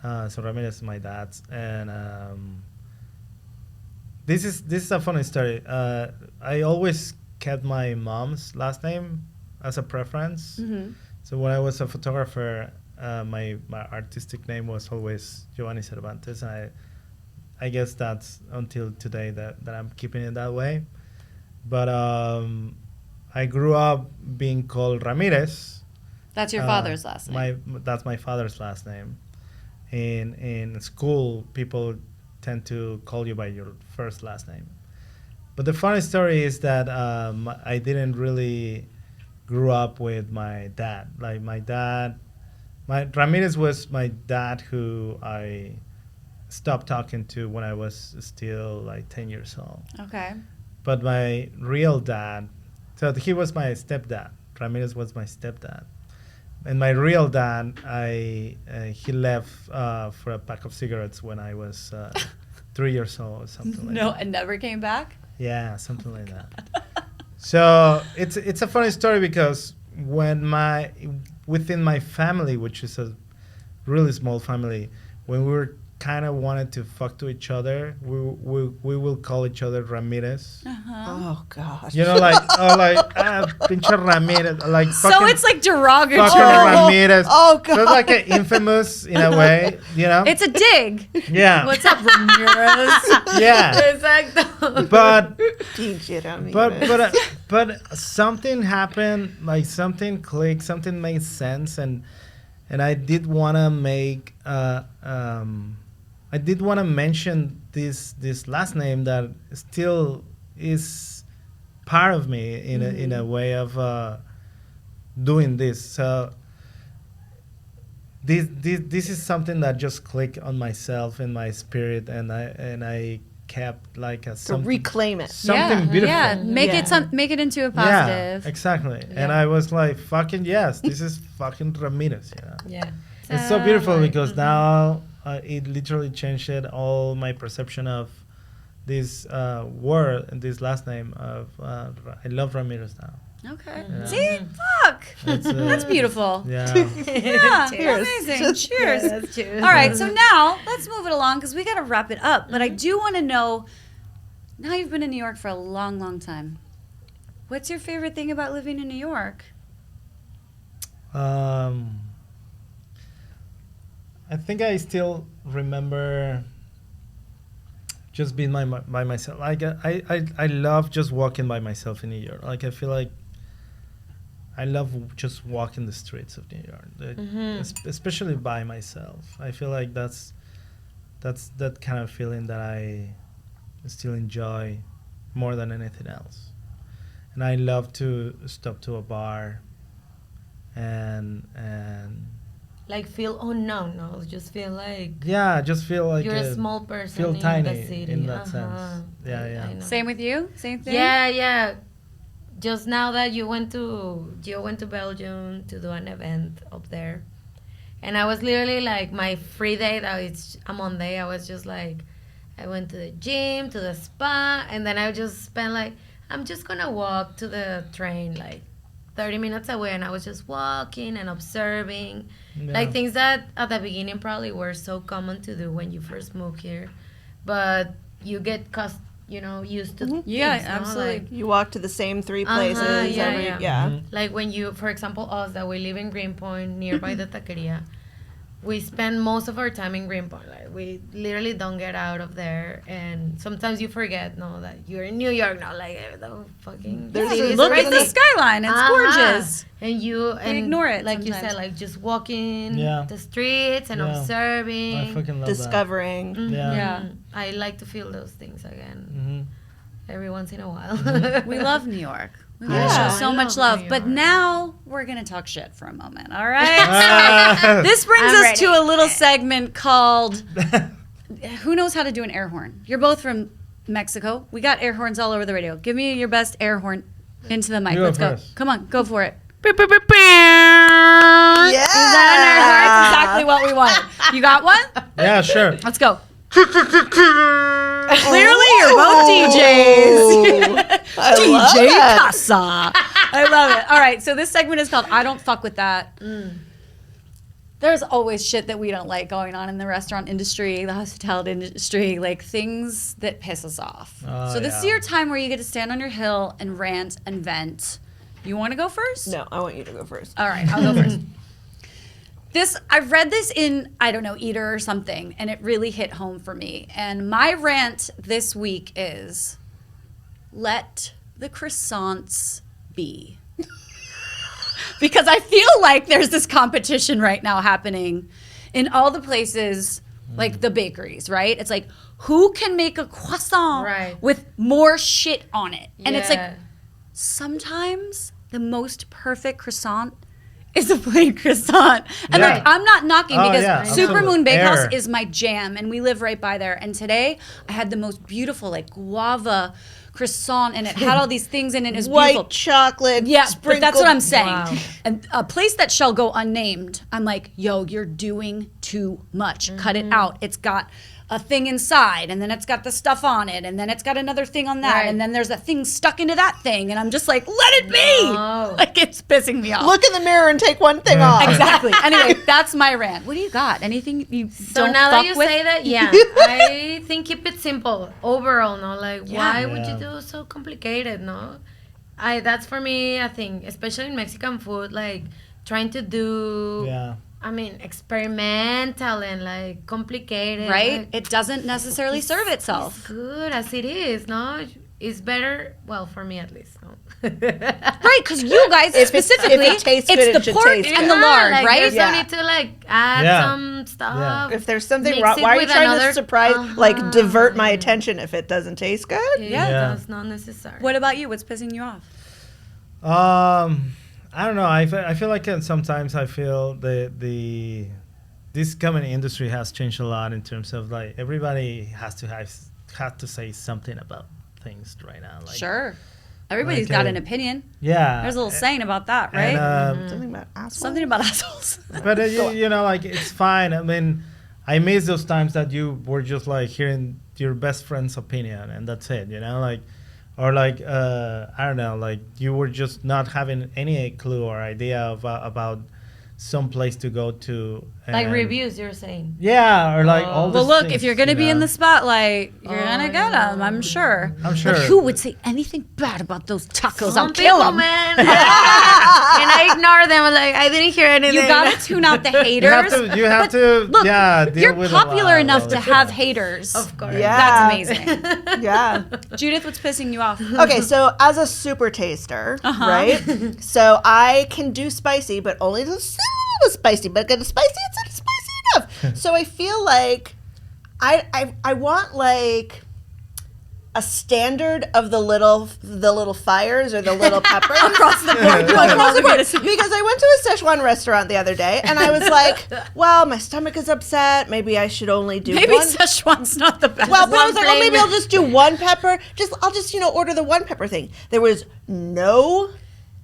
[SPEAKER 3] So Ramirez is my dad's, and this is a funny story. I always kept my mom's last name as a preference.
[SPEAKER 1] Mm-hmm.
[SPEAKER 3] So when I was a photographer, my artistic name was always Giovanni Cervantes, and I guess that's until today that I'm keeping it that way. But I grew up being called Ramirez.
[SPEAKER 1] That's your father's last name.
[SPEAKER 3] That's my father's last name. In school, people tend to call you by your first last name. But the funny story is that I didn't really grew up with my dad. Like Ramirez was my dad, who I stopped talking to when I was still like 10 years old.
[SPEAKER 1] Okay.
[SPEAKER 3] But my real dad, so he was my stepdad. Ramirez was my stepdad. And my real dad, he left for a pack of cigarettes when I was 3 years old or something like that.
[SPEAKER 1] No, and never came back?
[SPEAKER 3] Yeah, something like that. So it's a funny story because within my family, which is a really small family, when we were kind of wanted to fuck to each other, we will call each other Ramirez.
[SPEAKER 2] Oh gosh.
[SPEAKER 3] You know, pinche Ramirez, like
[SPEAKER 1] So
[SPEAKER 3] fucking,
[SPEAKER 1] it's like derogatory.
[SPEAKER 3] fucking Ramirez.
[SPEAKER 2] Oh, God.
[SPEAKER 3] So it's like an infamous in a way, you know.
[SPEAKER 1] It's a dig.
[SPEAKER 3] Yeah.
[SPEAKER 1] What's up, Ramirez?
[SPEAKER 3] Yeah.
[SPEAKER 4] Exacto.
[SPEAKER 3] But
[SPEAKER 2] DJ Ramirez.
[SPEAKER 3] but something happened, like something clicked, something made sense, and I did want to make I did want to mention this last name that still is part of me in a way of doing this. So this is something that just clicked on myself and my spirit, and I kept like a
[SPEAKER 2] To
[SPEAKER 3] something,
[SPEAKER 2] reclaim it.
[SPEAKER 3] something beautiful.
[SPEAKER 1] Yeah, make
[SPEAKER 2] Yeah.
[SPEAKER 1] make it into a positive.
[SPEAKER 3] Yeah, exactly. And I was like, fucking yes, this is fucking Ramirez, you know.
[SPEAKER 4] Yeah.
[SPEAKER 3] It's so beautiful because now it literally changed all my perception of this word and this last name of I love Ramirez now.
[SPEAKER 1] Okay.
[SPEAKER 3] Yeah.
[SPEAKER 1] See? Fuck. That's beautiful.
[SPEAKER 3] Yeah.
[SPEAKER 1] Yeah,
[SPEAKER 2] Cheers.
[SPEAKER 1] amazing. Cheers.
[SPEAKER 4] Yes, cheers.
[SPEAKER 1] All right, so now let's move it along because we got to wrap it up. But I do want to know, now you've been in New York for a long, long time. What's your favorite thing about living in New York?
[SPEAKER 3] I think I still remember just being by myself. Like I love just walking by myself in New York. Like I feel like I love just walking the streets of New York, especially by myself. I feel like that's that kind of feeling that I still enjoy more than anything else. And I love to stop to a bar and
[SPEAKER 4] Like feel unknown, no? Just feel like
[SPEAKER 3] yeah, just feel like
[SPEAKER 4] you're a small person
[SPEAKER 3] feel
[SPEAKER 4] in
[SPEAKER 3] tiny
[SPEAKER 4] the city.
[SPEAKER 3] in that sense. Yeah, yeah.
[SPEAKER 4] I know.
[SPEAKER 1] Same with you? Same thing?
[SPEAKER 4] Yeah. Just now that Gio went to Belgium to do an event up there, and I was literally like my free day. That it's a Monday. I was just like, I went to the gym, to the spa, and then I just spent like, I'm just gonna walk to the train like 30 minutes away, and I was just walking and observing, like things that at the beginning probably were so common to do when you first moved here, but you get used to things,
[SPEAKER 1] Yeah,
[SPEAKER 4] no?
[SPEAKER 1] absolutely.
[SPEAKER 4] Like,
[SPEAKER 2] You walk to the same three places.
[SPEAKER 4] yeah.
[SPEAKER 2] Yeah.
[SPEAKER 4] like when you, for example, us that we live in Greenpoint, nearby the Taqueria, we spend most of our time in Greenpoint. Like we literally don't get out of there, and sometimes you forget, that you're in New York now. Like the fucking
[SPEAKER 2] There's
[SPEAKER 4] city
[SPEAKER 2] a-
[SPEAKER 4] is
[SPEAKER 1] Look at the
[SPEAKER 4] crazy.
[SPEAKER 1] skyline. It's gorgeous.
[SPEAKER 4] And you
[SPEAKER 1] ignore it
[SPEAKER 4] like you
[SPEAKER 1] sometimes.
[SPEAKER 4] said, like just walking
[SPEAKER 3] Yeah.
[SPEAKER 4] the streets and
[SPEAKER 3] Yeah.
[SPEAKER 4] observing.
[SPEAKER 3] I fucking love
[SPEAKER 2] Discovering.
[SPEAKER 4] Mhm.
[SPEAKER 3] Yeah.
[SPEAKER 1] Yeah.
[SPEAKER 4] I like to feel those things again
[SPEAKER 3] that.
[SPEAKER 4] every once in a while.
[SPEAKER 1] We love New York. We
[SPEAKER 2] Yeah.
[SPEAKER 1] want to show so
[SPEAKER 4] I
[SPEAKER 1] much
[SPEAKER 4] love
[SPEAKER 1] love.
[SPEAKER 4] New
[SPEAKER 1] But
[SPEAKER 4] York.
[SPEAKER 1] now we're going to talk shit for a moment, all right? This brings
[SPEAKER 4] I'm
[SPEAKER 1] us to
[SPEAKER 4] ready.
[SPEAKER 1] a little segment called Who Knows How to Do an Air Horn? You're both from Mexico. We got air horns all over the radio. Give me your best air horn. Into the mic.
[SPEAKER 3] You go
[SPEAKER 1] Let's go.
[SPEAKER 3] first.
[SPEAKER 1] Come on, go for it.
[SPEAKER 2] Yeah.
[SPEAKER 1] That's exactly what we wanted. You got one?
[SPEAKER 3] Yeah, sure.
[SPEAKER 1] Let's go. Clearly, you're both DJs. DJ Casa. I love it. All right, so this segment is called I Don't Fuck With That. There's always shit that we don't like going on in the restaurant industry, the hospitality industry, like things that piss us off. So this is your time where you get to stand on your hill and rant and vent. You want to go first?
[SPEAKER 2] No, I want you to go first.
[SPEAKER 1] All right, I'll go first. I've read this in, I don't know, Eater or something, and it really hit home for me. And my rant this week is, let the croissants be. Because I feel like there's this competition right now happening in all the places, like the bakeries, right? It's like, who can make a croissant with more shit on it? And it's like, sometimes the most perfect croissant is a plain croissant. And like, I'm not knocking because Supermoon Bakehouse is my jam and we live right by there. And today I had the most beautiful like guava croissant and it had all these things in it. It was
[SPEAKER 2] White
[SPEAKER 1] beautiful.
[SPEAKER 2] chocolate.
[SPEAKER 1] Yeah, but that's what I'm saying.
[SPEAKER 4] Wow.
[SPEAKER 1] And a place that shall go unnamed, I'm like, yo, you're doing too much. Cut it out. It's got a thing inside, and then it's got the stuff on it, and then it's got another thing on that, and then there's a thing stuck into that thing, and I'm just like, let it be! Like, it's pissing me off.
[SPEAKER 2] Look in the mirror and take one thing off.
[SPEAKER 1] Exactly. Anyway, that's my rant. What do you got? Anything you
[SPEAKER 4] So
[SPEAKER 1] don't
[SPEAKER 4] now
[SPEAKER 1] fuck
[SPEAKER 4] that you
[SPEAKER 1] with?
[SPEAKER 4] say that, I think keep it simple overall. No, like why would you do so complicated? No, that's for me. I think especially in Mexican food, like trying to do. I mean, experimental and like complicated.
[SPEAKER 1] Right?
[SPEAKER 4] Like,
[SPEAKER 1] It doesn't necessarily serve itself.
[SPEAKER 4] It's good as it is. No, it's better. Well, for me at least. No.
[SPEAKER 1] Right, because you guys specifically,
[SPEAKER 2] if it tastes good,
[SPEAKER 1] it's
[SPEAKER 2] it
[SPEAKER 1] the
[SPEAKER 2] should
[SPEAKER 1] pork
[SPEAKER 2] taste
[SPEAKER 1] and
[SPEAKER 2] good.
[SPEAKER 1] the lard,
[SPEAKER 4] like,
[SPEAKER 1] right?
[SPEAKER 4] There's no need to like add some stuff.
[SPEAKER 2] If there's something
[SPEAKER 4] Mix
[SPEAKER 2] wrong,
[SPEAKER 4] it
[SPEAKER 2] why are you
[SPEAKER 4] with
[SPEAKER 2] trying
[SPEAKER 4] another-
[SPEAKER 2] to surprise, like divert my attention if it doesn't taste good?
[SPEAKER 4] Yeah, that's not necessary.
[SPEAKER 1] What about you? What's pissing you off?
[SPEAKER 3] I don't know. I feel like sometimes I feel this comedy industry has changed a lot in terms of like everybody has to say something about things right now. Like,
[SPEAKER 1] Sure. Everybody's got an opinion.
[SPEAKER 3] Yeah.
[SPEAKER 1] There's a little saying about that, right?
[SPEAKER 3] And,
[SPEAKER 2] Something about assholes.
[SPEAKER 1] Something about assholes.
[SPEAKER 3] but you know, like it's fine. I mean, I miss those times that you were just like hearing your best friend's opinion and that's it. You know, like, or like I don't know, like you were just not having any clue or idea about some place to go to.
[SPEAKER 4] Like reviews, you're saying.
[SPEAKER 3] Yeah, or like all.
[SPEAKER 1] Well,
[SPEAKER 3] these
[SPEAKER 1] look,
[SPEAKER 3] things,
[SPEAKER 1] if you're going to be in the spotlight, you're going to get them, I'm sure.
[SPEAKER 3] I'm sure.
[SPEAKER 1] But who would say anything bad about those tacos?
[SPEAKER 4] Some
[SPEAKER 1] I'll kill
[SPEAKER 4] people,
[SPEAKER 1] them.
[SPEAKER 4] man. And I ignore them. I'm like, I didn't hear anything.
[SPEAKER 1] You got to tune out the haters.
[SPEAKER 3] You have to.
[SPEAKER 1] Look,
[SPEAKER 3] deal
[SPEAKER 1] you're
[SPEAKER 3] with
[SPEAKER 1] popular
[SPEAKER 3] a lot
[SPEAKER 1] enough
[SPEAKER 3] of
[SPEAKER 1] to
[SPEAKER 3] it.
[SPEAKER 1] have haters.
[SPEAKER 4] Of course.
[SPEAKER 2] Yeah.
[SPEAKER 1] That's amazing.
[SPEAKER 2] Yeah.
[SPEAKER 1] Judith, what's pissing you off?
[SPEAKER 2] Okay, so as a super taster, right? So I can do spicy, but only a little spicy. But get spicy, it's not spicy enough. So I feel like I want like a standard of the little fires or the little peppers
[SPEAKER 1] Across the board.
[SPEAKER 2] across the board. Because I went to a Szechuan restaurant the other day and I was like, well, my stomach is upset. Maybe I should only do
[SPEAKER 1] Maybe
[SPEAKER 2] one.
[SPEAKER 1] Szechuan's not the best.
[SPEAKER 2] Well, but I was
[SPEAKER 4] One
[SPEAKER 2] like, oh, maybe
[SPEAKER 4] flavor.
[SPEAKER 2] I'll just do one pepper. I'll just order the one pepper thing. There was no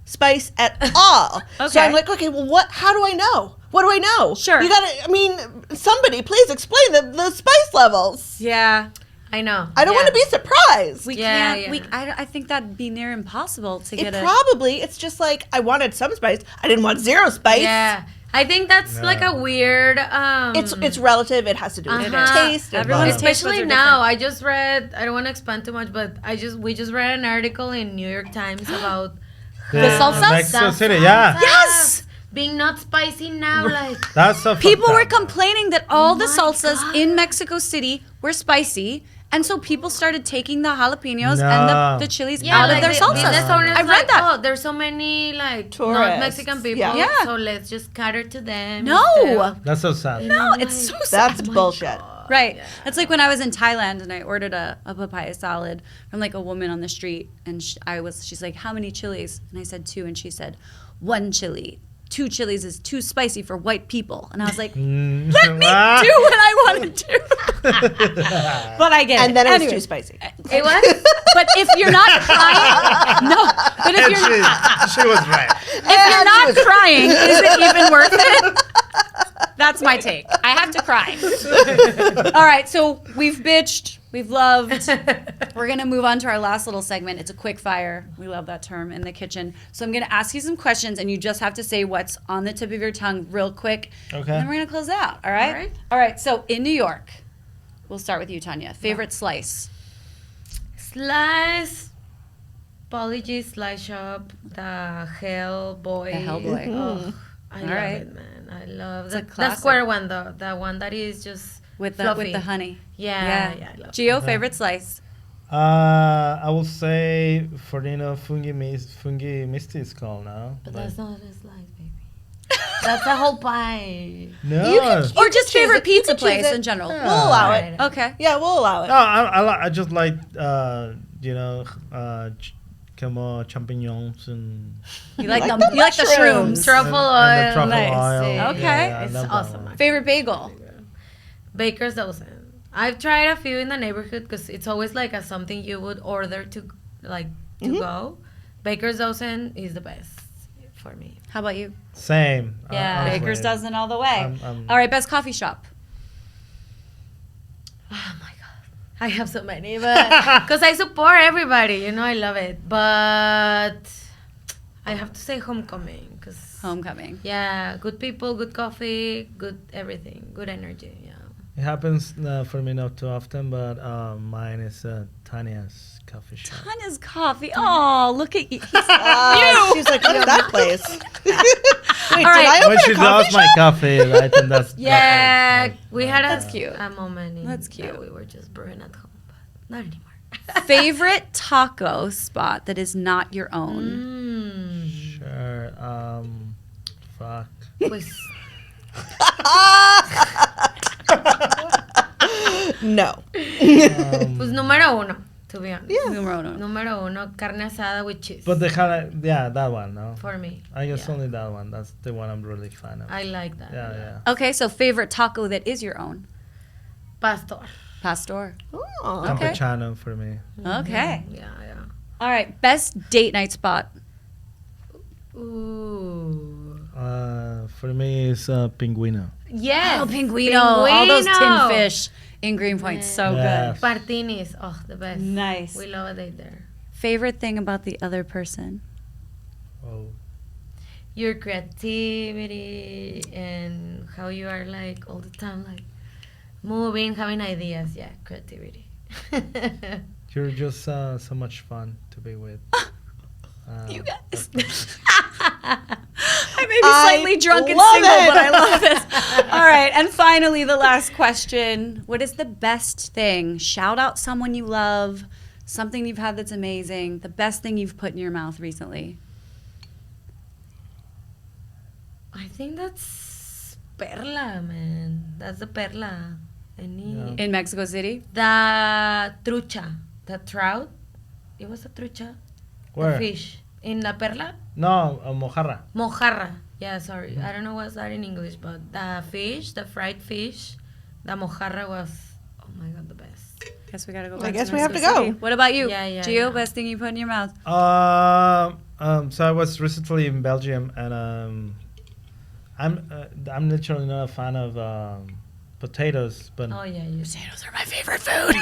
[SPEAKER 2] spice at all. So
[SPEAKER 1] Okay.
[SPEAKER 2] I'm like, okay, well, how do I know? What do I know?
[SPEAKER 1] Sure.
[SPEAKER 2] You gotta, I mean, somebody please explain the spice levels.
[SPEAKER 1] Yeah.
[SPEAKER 4] I know.
[SPEAKER 2] I don't want to be surprised.
[SPEAKER 1] We
[SPEAKER 4] Yeah,
[SPEAKER 1] can't.
[SPEAKER 4] yeah.
[SPEAKER 1] I think that'd be near impossible to get
[SPEAKER 2] It's just like, I wanted some spice. I didn't want zero spice.
[SPEAKER 4] Yeah. I think that's like a weird.
[SPEAKER 2] It's relative. It has to do with taste. and
[SPEAKER 1] Everyone's
[SPEAKER 2] love.
[SPEAKER 1] taste buds
[SPEAKER 4] Especially
[SPEAKER 1] are
[SPEAKER 4] now. I just read. I don't want to expand too much, but we just read an article in New York Times about
[SPEAKER 1] The salsas?
[SPEAKER 3] Mexico City, yeah.
[SPEAKER 1] Yes!
[SPEAKER 4] being not spicy now. Like
[SPEAKER 3] That's a
[SPEAKER 1] People
[SPEAKER 3] fucked
[SPEAKER 1] were
[SPEAKER 3] up.
[SPEAKER 1] complaining that all the
[SPEAKER 4] my
[SPEAKER 1] salsas
[SPEAKER 4] God.
[SPEAKER 1] in Mexico City were spicy. And so people started taking the jalapenos
[SPEAKER 3] No.
[SPEAKER 1] and the chilies out
[SPEAKER 4] like
[SPEAKER 1] of their
[SPEAKER 4] the
[SPEAKER 1] salsas.
[SPEAKER 4] business owners
[SPEAKER 1] I've
[SPEAKER 4] like,
[SPEAKER 1] read that.
[SPEAKER 4] Oh, there's so many like
[SPEAKER 2] Tourists.
[SPEAKER 4] not Mexican people.
[SPEAKER 2] Yeah.
[SPEAKER 4] So let's just cater to them.
[SPEAKER 1] No.
[SPEAKER 4] instead.
[SPEAKER 3] That's so sad.
[SPEAKER 1] No, it's so sad.
[SPEAKER 2] That's bullshit.
[SPEAKER 1] Right. It's like when I was in Thailand and I ordered a papaya salad from like a woman on the street, and she's like, "How many chilies?" And I said 2, and she said, 1 chili, 2 chilies is too spicy for white people. And I was like, let
[SPEAKER 3] Mm.
[SPEAKER 1] me do what I want to do. But I get it.
[SPEAKER 2] And then it was
[SPEAKER 1] Anyway.
[SPEAKER 2] too spicy.
[SPEAKER 4] It was.
[SPEAKER 1] But if you're not crying, no. But if
[SPEAKER 3] And
[SPEAKER 1] you're
[SPEAKER 3] she was right.
[SPEAKER 1] if you're not crying, is it even worth it? That's my take. I have to cry. All right, so we've bitched, we've loved. We're gonna move on to our last little segment. It's a quick fire. We love that term in the kitchen. So I'm gonna ask you some questions, and you just have to say what's on the tip of your tongue real quick.
[SPEAKER 3] Okay.
[SPEAKER 1] And then we're gonna close out. All right.
[SPEAKER 4] All right.
[SPEAKER 1] All right. So in New York, we'll start with you, Tanya. Favorite slice.
[SPEAKER 4] Slice. Polyg Slice Shop. The Hellboy.
[SPEAKER 1] The Hellboy.
[SPEAKER 4] Oh, I
[SPEAKER 1] All
[SPEAKER 4] love
[SPEAKER 1] right.
[SPEAKER 4] it, man. I love
[SPEAKER 1] It's a
[SPEAKER 4] the
[SPEAKER 1] classic.
[SPEAKER 4] square one, though. The one that is just
[SPEAKER 1] With the
[SPEAKER 4] fluffy.
[SPEAKER 1] honey.
[SPEAKER 4] Yeah, I love it.
[SPEAKER 1] Gio, favorite slice.
[SPEAKER 3] I will say Fornino Fungi Misti is called now.
[SPEAKER 4] But that's not a slice, baby. That's a whole pie.
[SPEAKER 3] No.
[SPEAKER 2] You can-
[SPEAKER 1] Or just
[SPEAKER 2] choose
[SPEAKER 1] favorite
[SPEAKER 2] it. You
[SPEAKER 1] pizza
[SPEAKER 2] can choose
[SPEAKER 1] place
[SPEAKER 2] it.
[SPEAKER 1] in general.
[SPEAKER 2] We'll allow it.
[SPEAKER 4] Right.
[SPEAKER 1] Okay.
[SPEAKER 2] Yeah, we'll allow it.
[SPEAKER 3] No, I just like como champignons and
[SPEAKER 1] You like
[SPEAKER 2] like
[SPEAKER 1] them?
[SPEAKER 2] the
[SPEAKER 1] You like the
[SPEAKER 2] mushrooms.
[SPEAKER 1] shrooms.
[SPEAKER 4] Truffle
[SPEAKER 3] and the
[SPEAKER 4] oil.
[SPEAKER 3] truffle
[SPEAKER 1] Nice.
[SPEAKER 3] oil.
[SPEAKER 1] Okay.
[SPEAKER 3] Yeah, I
[SPEAKER 4] It's
[SPEAKER 3] love that
[SPEAKER 4] awesome.
[SPEAKER 3] one.
[SPEAKER 1] Favorite bagel.
[SPEAKER 4] Baker's dozen. I've tried a few in the neighborhood because it's always like something you would order to go. Baker's dozen is the best for me.
[SPEAKER 1] How about you?
[SPEAKER 3] Same.
[SPEAKER 4] Yeah.
[SPEAKER 3] honestly.
[SPEAKER 1] Baker's dozen all the way.
[SPEAKER 3] I'm-
[SPEAKER 1] All right, best coffee shop.
[SPEAKER 4] Oh my god, I have so many, but because I support everybody, I love it. But I have to say Homecoming because
[SPEAKER 1] Homecoming.
[SPEAKER 4] yeah, good people, good coffee, good everything, good energy. Yeah.
[SPEAKER 3] It happens for me not too often, but mine is Tania's coffee shop.
[SPEAKER 1] Tanya's coffee. Oh, look at you.
[SPEAKER 2] She's like, what is that place? Wait,
[SPEAKER 1] All right.
[SPEAKER 2] did I
[SPEAKER 3] When
[SPEAKER 2] open
[SPEAKER 3] she
[SPEAKER 2] a coffee
[SPEAKER 3] does my coffee, I think that's
[SPEAKER 4] Yeah, we had
[SPEAKER 1] That's cute.
[SPEAKER 4] a moment.
[SPEAKER 1] That's
[SPEAKER 4] that
[SPEAKER 1] cute.
[SPEAKER 4] we were just brewing at home, but not anymore.
[SPEAKER 1] Favorite taco spot that is not your own.
[SPEAKER 3] Sure. Fuck.
[SPEAKER 4] Pues,
[SPEAKER 2] No.
[SPEAKER 4] pues número uno, to be honest.
[SPEAKER 1] Numero uno.
[SPEAKER 4] Número uno, carne asada with cheese.
[SPEAKER 3] But that one, no?
[SPEAKER 4] For me,
[SPEAKER 3] I guess
[SPEAKER 4] yeah.
[SPEAKER 3] only that one. That's the one I'm really fan of.
[SPEAKER 4] I like that.
[SPEAKER 3] Yeah.
[SPEAKER 1] Okay, so favorite taco that is your own.
[SPEAKER 4] Pastor.
[SPEAKER 1] Pastor.
[SPEAKER 2] Oh.
[SPEAKER 1] Okay.
[SPEAKER 3] Campechano for me.
[SPEAKER 1] Okay.
[SPEAKER 4] Yeah.
[SPEAKER 1] All right, best date night spot.
[SPEAKER 4] Ooh.
[SPEAKER 3] For me, it's Pinguino.
[SPEAKER 4] Yes.
[SPEAKER 1] Oh, Pinguino. All those tin
[SPEAKER 4] Pinguino.
[SPEAKER 1] fish in Greenpoint. So
[SPEAKER 3] Yes.
[SPEAKER 4] Martinis. Oh, the best.
[SPEAKER 1] Nice.
[SPEAKER 4] We love a date there.
[SPEAKER 1] good. Favorite thing about the other person.
[SPEAKER 3] Oh.
[SPEAKER 4] Your creativity and how you are like all the time, like moving, having ideas. Yeah, creativity.
[SPEAKER 3] You're just so much fun to be with.
[SPEAKER 1] You guys. I may be slightly drunk and
[SPEAKER 2] love
[SPEAKER 1] single,
[SPEAKER 2] it.
[SPEAKER 1] but I love this. All right, and finally, the last question. What is the best thing? Shout out someone you love, something you've had that's amazing, the best thing you've put in your mouth recently.
[SPEAKER 4] I think that's Perla, man. That's the Perla.
[SPEAKER 3] Yeah.
[SPEAKER 1] In Mexico City?
[SPEAKER 4] The trucha, the trout. It was a trucha.
[SPEAKER 3] Where?
[SPEAKER 4] The fish. In La Perla?
[SPEAKER 3] No, mojarra.
[SPEAKER 4] Mojarra. Yeah, sorry. I don't know what's that in English, but the fish, the fried fish, the mojarra was, oh my god, the best.
[SPEAKER 1] Guess we gotta go
[SPEAKER 2] I
[SPEAKER 1] back
[SPEAKER 2] guess
[SPEAKER 1] to
[SPEAKER 2] we have to
[SPEAKER 1] Mexico
[SPEAKER 2] go.
[SPEAKER 1] City. What about you?
[SPEAKER 4] Yeah,
[SPEAKER 1] Gio,
[SPEAKER 4] yeah.
[SPEAKER 1] best thing you put in your mouth?
[SPEAKER 3] So I was recently in Belgium, and I'm literally not a fan of potatoes, but
[SPEAKER 4] Oh yeah, you.
[SPEAKER 1] Potatoes are my favorite food.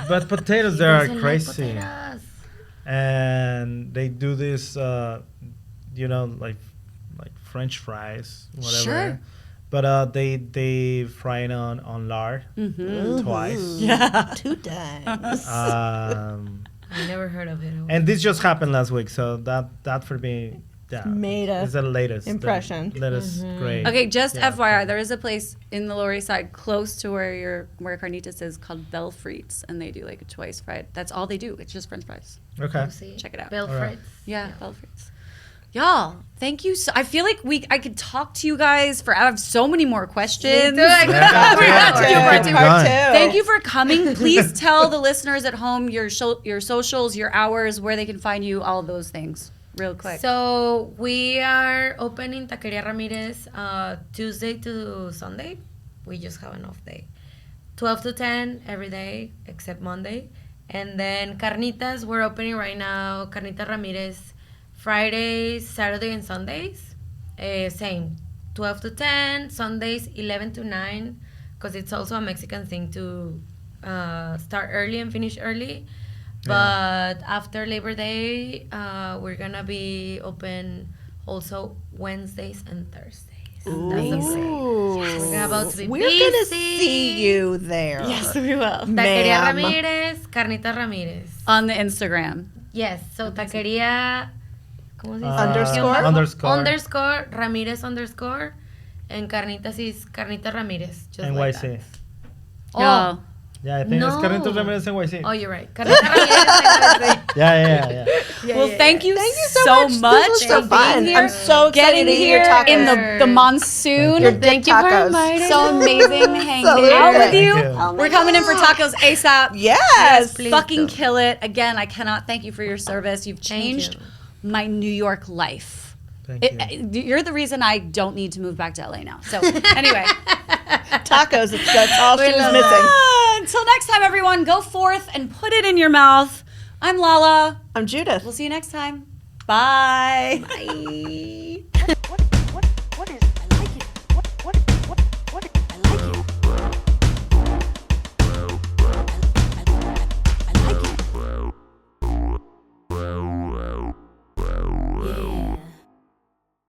[SPEAKER 3] but potatoes they are
[SPEAKER 4] Doesn't like
[SPEAKER 3] crazy,
[SPEAKER 4] potatoes.
[SPEAKER 3] and they do this, like French fries, whatever.
[SPEAKER 1] Sure.
[SPEAKER 3] But they fry it on lard
[SPEAKER 1] Mm-hmm.
[SPEAKER 3] twice.
[SPEAKER 1] Yeah.
[SPEAKER 2] 2 times.
[SPEAKER 4] I never heard of it.
[SPEAKER 3] And this just happened last week, so that for me, yeah,
[SPEAKER 2] Made a
[SPEAKER 3] is the latest
[SPEAKER 2] impression.
[SPEAKER 3] The latest grade.
[SPEAKER 1] Okay, just
[SPEAKER 3] Yeah.
[SPEAKER 1] FYI, there is a place in the Lower East Side close to where Carnitas is called Bell Frites, and they do like a twice fried. That's all they do. It's just French fries.
[SPEAKER 3] Okay.
[SPEAKER 1] Check it out.
[SPEAKER 4] Bell
[SPEAKER 3] All right.
[SPEAKER 4] Frites.
[SPEAKER 1] Yeah, Bell Frites. Y'all, thank you. I feel like I could talk to you guys for. I have so many more questions.
[SPEAKER 4] Me too, I could
[SPEAKER 3] Yeah,
[SPEAKER 4] talk
[SPEAKER 1] we
[SPEAKER 3] yeah,
[SPEAKER 1] have to do
[SPEAKER 3] yeah.
[SPEAKER 1] part two.
[SPEAKER 3] Keep going.
[SPEAKER 1] Thank you for coming. Please tell the listeners at home your socials, your hours, where they can find you, all of those things. real quick.
[SPEAKER 4] So we are opening Taqueria Ramirez Tuesday to Sunday. We just have an off day. 12 to 10 every day except Monday. And then Carnitas, we're opening right now. Carnitas Ramirez Fridays, Saturday, and Sundays. Same. 12 to 10, Sundays 11 to 9, because it's also a Mexican thing to start early and finish early. But after Labor Day, we're going to be open also Wednesdays and Thursdays.
[SPEAKER 2] Ooh.
[SPEAKER 4] We're about to be
[SPEAKER 2] We're
[SPEAKER 4] busy.
[SPEAKER 2] gonna see you there.
[SPEAKER 1] Yes, we will.
[SPEAKER 4] Taqueria
[SPEAKER 2] Ma'am.
[SPEAKER 4] Ramirez, Carnitas Ramirez.
[SPEAKER 1] On the Instagram.
[SPEAKER 4] Yes, so Taqueria... ¿Cómo se dice?
[SPEAKER 2] Underscore?
[SPEAKER 4] Ramirez _, and Carnitas is Carnitas Ramirez. Just
[SPEAKER 3] NYC.
[SPEAKER 4] like that.
[SPEAKER 1] Oh.
[SPEAKER 3] Yeah, I think
[SPEAKER 4] No.
[SPEAKER 3] it's Carnitas Ramirez NYC.
[SPEAKER 4] Oh, you're right. Carnitas Ramirez.
[SPEAKER 3] Yeah.
[SPEAKER 1] Well, thank you
[SPEAKER 2] so much. This was so
[SPEAKER 1] for
[SPEAKER 2] fun.
[SPEAKER 1] being here.
[SPEAKER 2] I'm so excited
[SPEAKER 1] Getting
[SPEAKER 2] to eat
[SPEAKER 1] here
[SPEAKER 2] your tacos.
[SPEAKER 1] in the monsoon.
[SPEAKER 2] Your dick tacos.
[SPEAKER 1] So amazing hanging
[SPEAKER 2] Absolutely.
[SPEAKER 1] out with you.
[SPEAKER 3] Thank you.
[SPEAKER 2] Oh my
[SPEAKER 1] We're coming in for
[SPEAKER 2] God.
[SPEAKER 1] tacos ASAP.
[SPEAKER 2] Yes.
[SPEAKER 4] Please
[SPEAKER 1] Fucking
[SPEAKER 4] do.
[SPEAKER 1] kill it. Again, I cannot thank you for your service. You've
[SPEAKER 4] Thank
[SPEAKER 1] changed
[SPEAKER 4] you.
[SPEAKER 1] my New York life.
[SPEAKER 3] Thank you.
[SPEAKER 1] You're the reason I don't need to move back to LA now. So anyway.
[SPEAKER 2] Tacos. That's all she was
[SPEAKER 4] love
[SPEAKER 2] missing.
[SPEAKER 1] Until next time, everyone, go forth and put it in your mouth. I'm Lala.
[SPEAKER 2] I'm Judith.
[SPEAKER 1] We'll see you next time. Bye. Bye.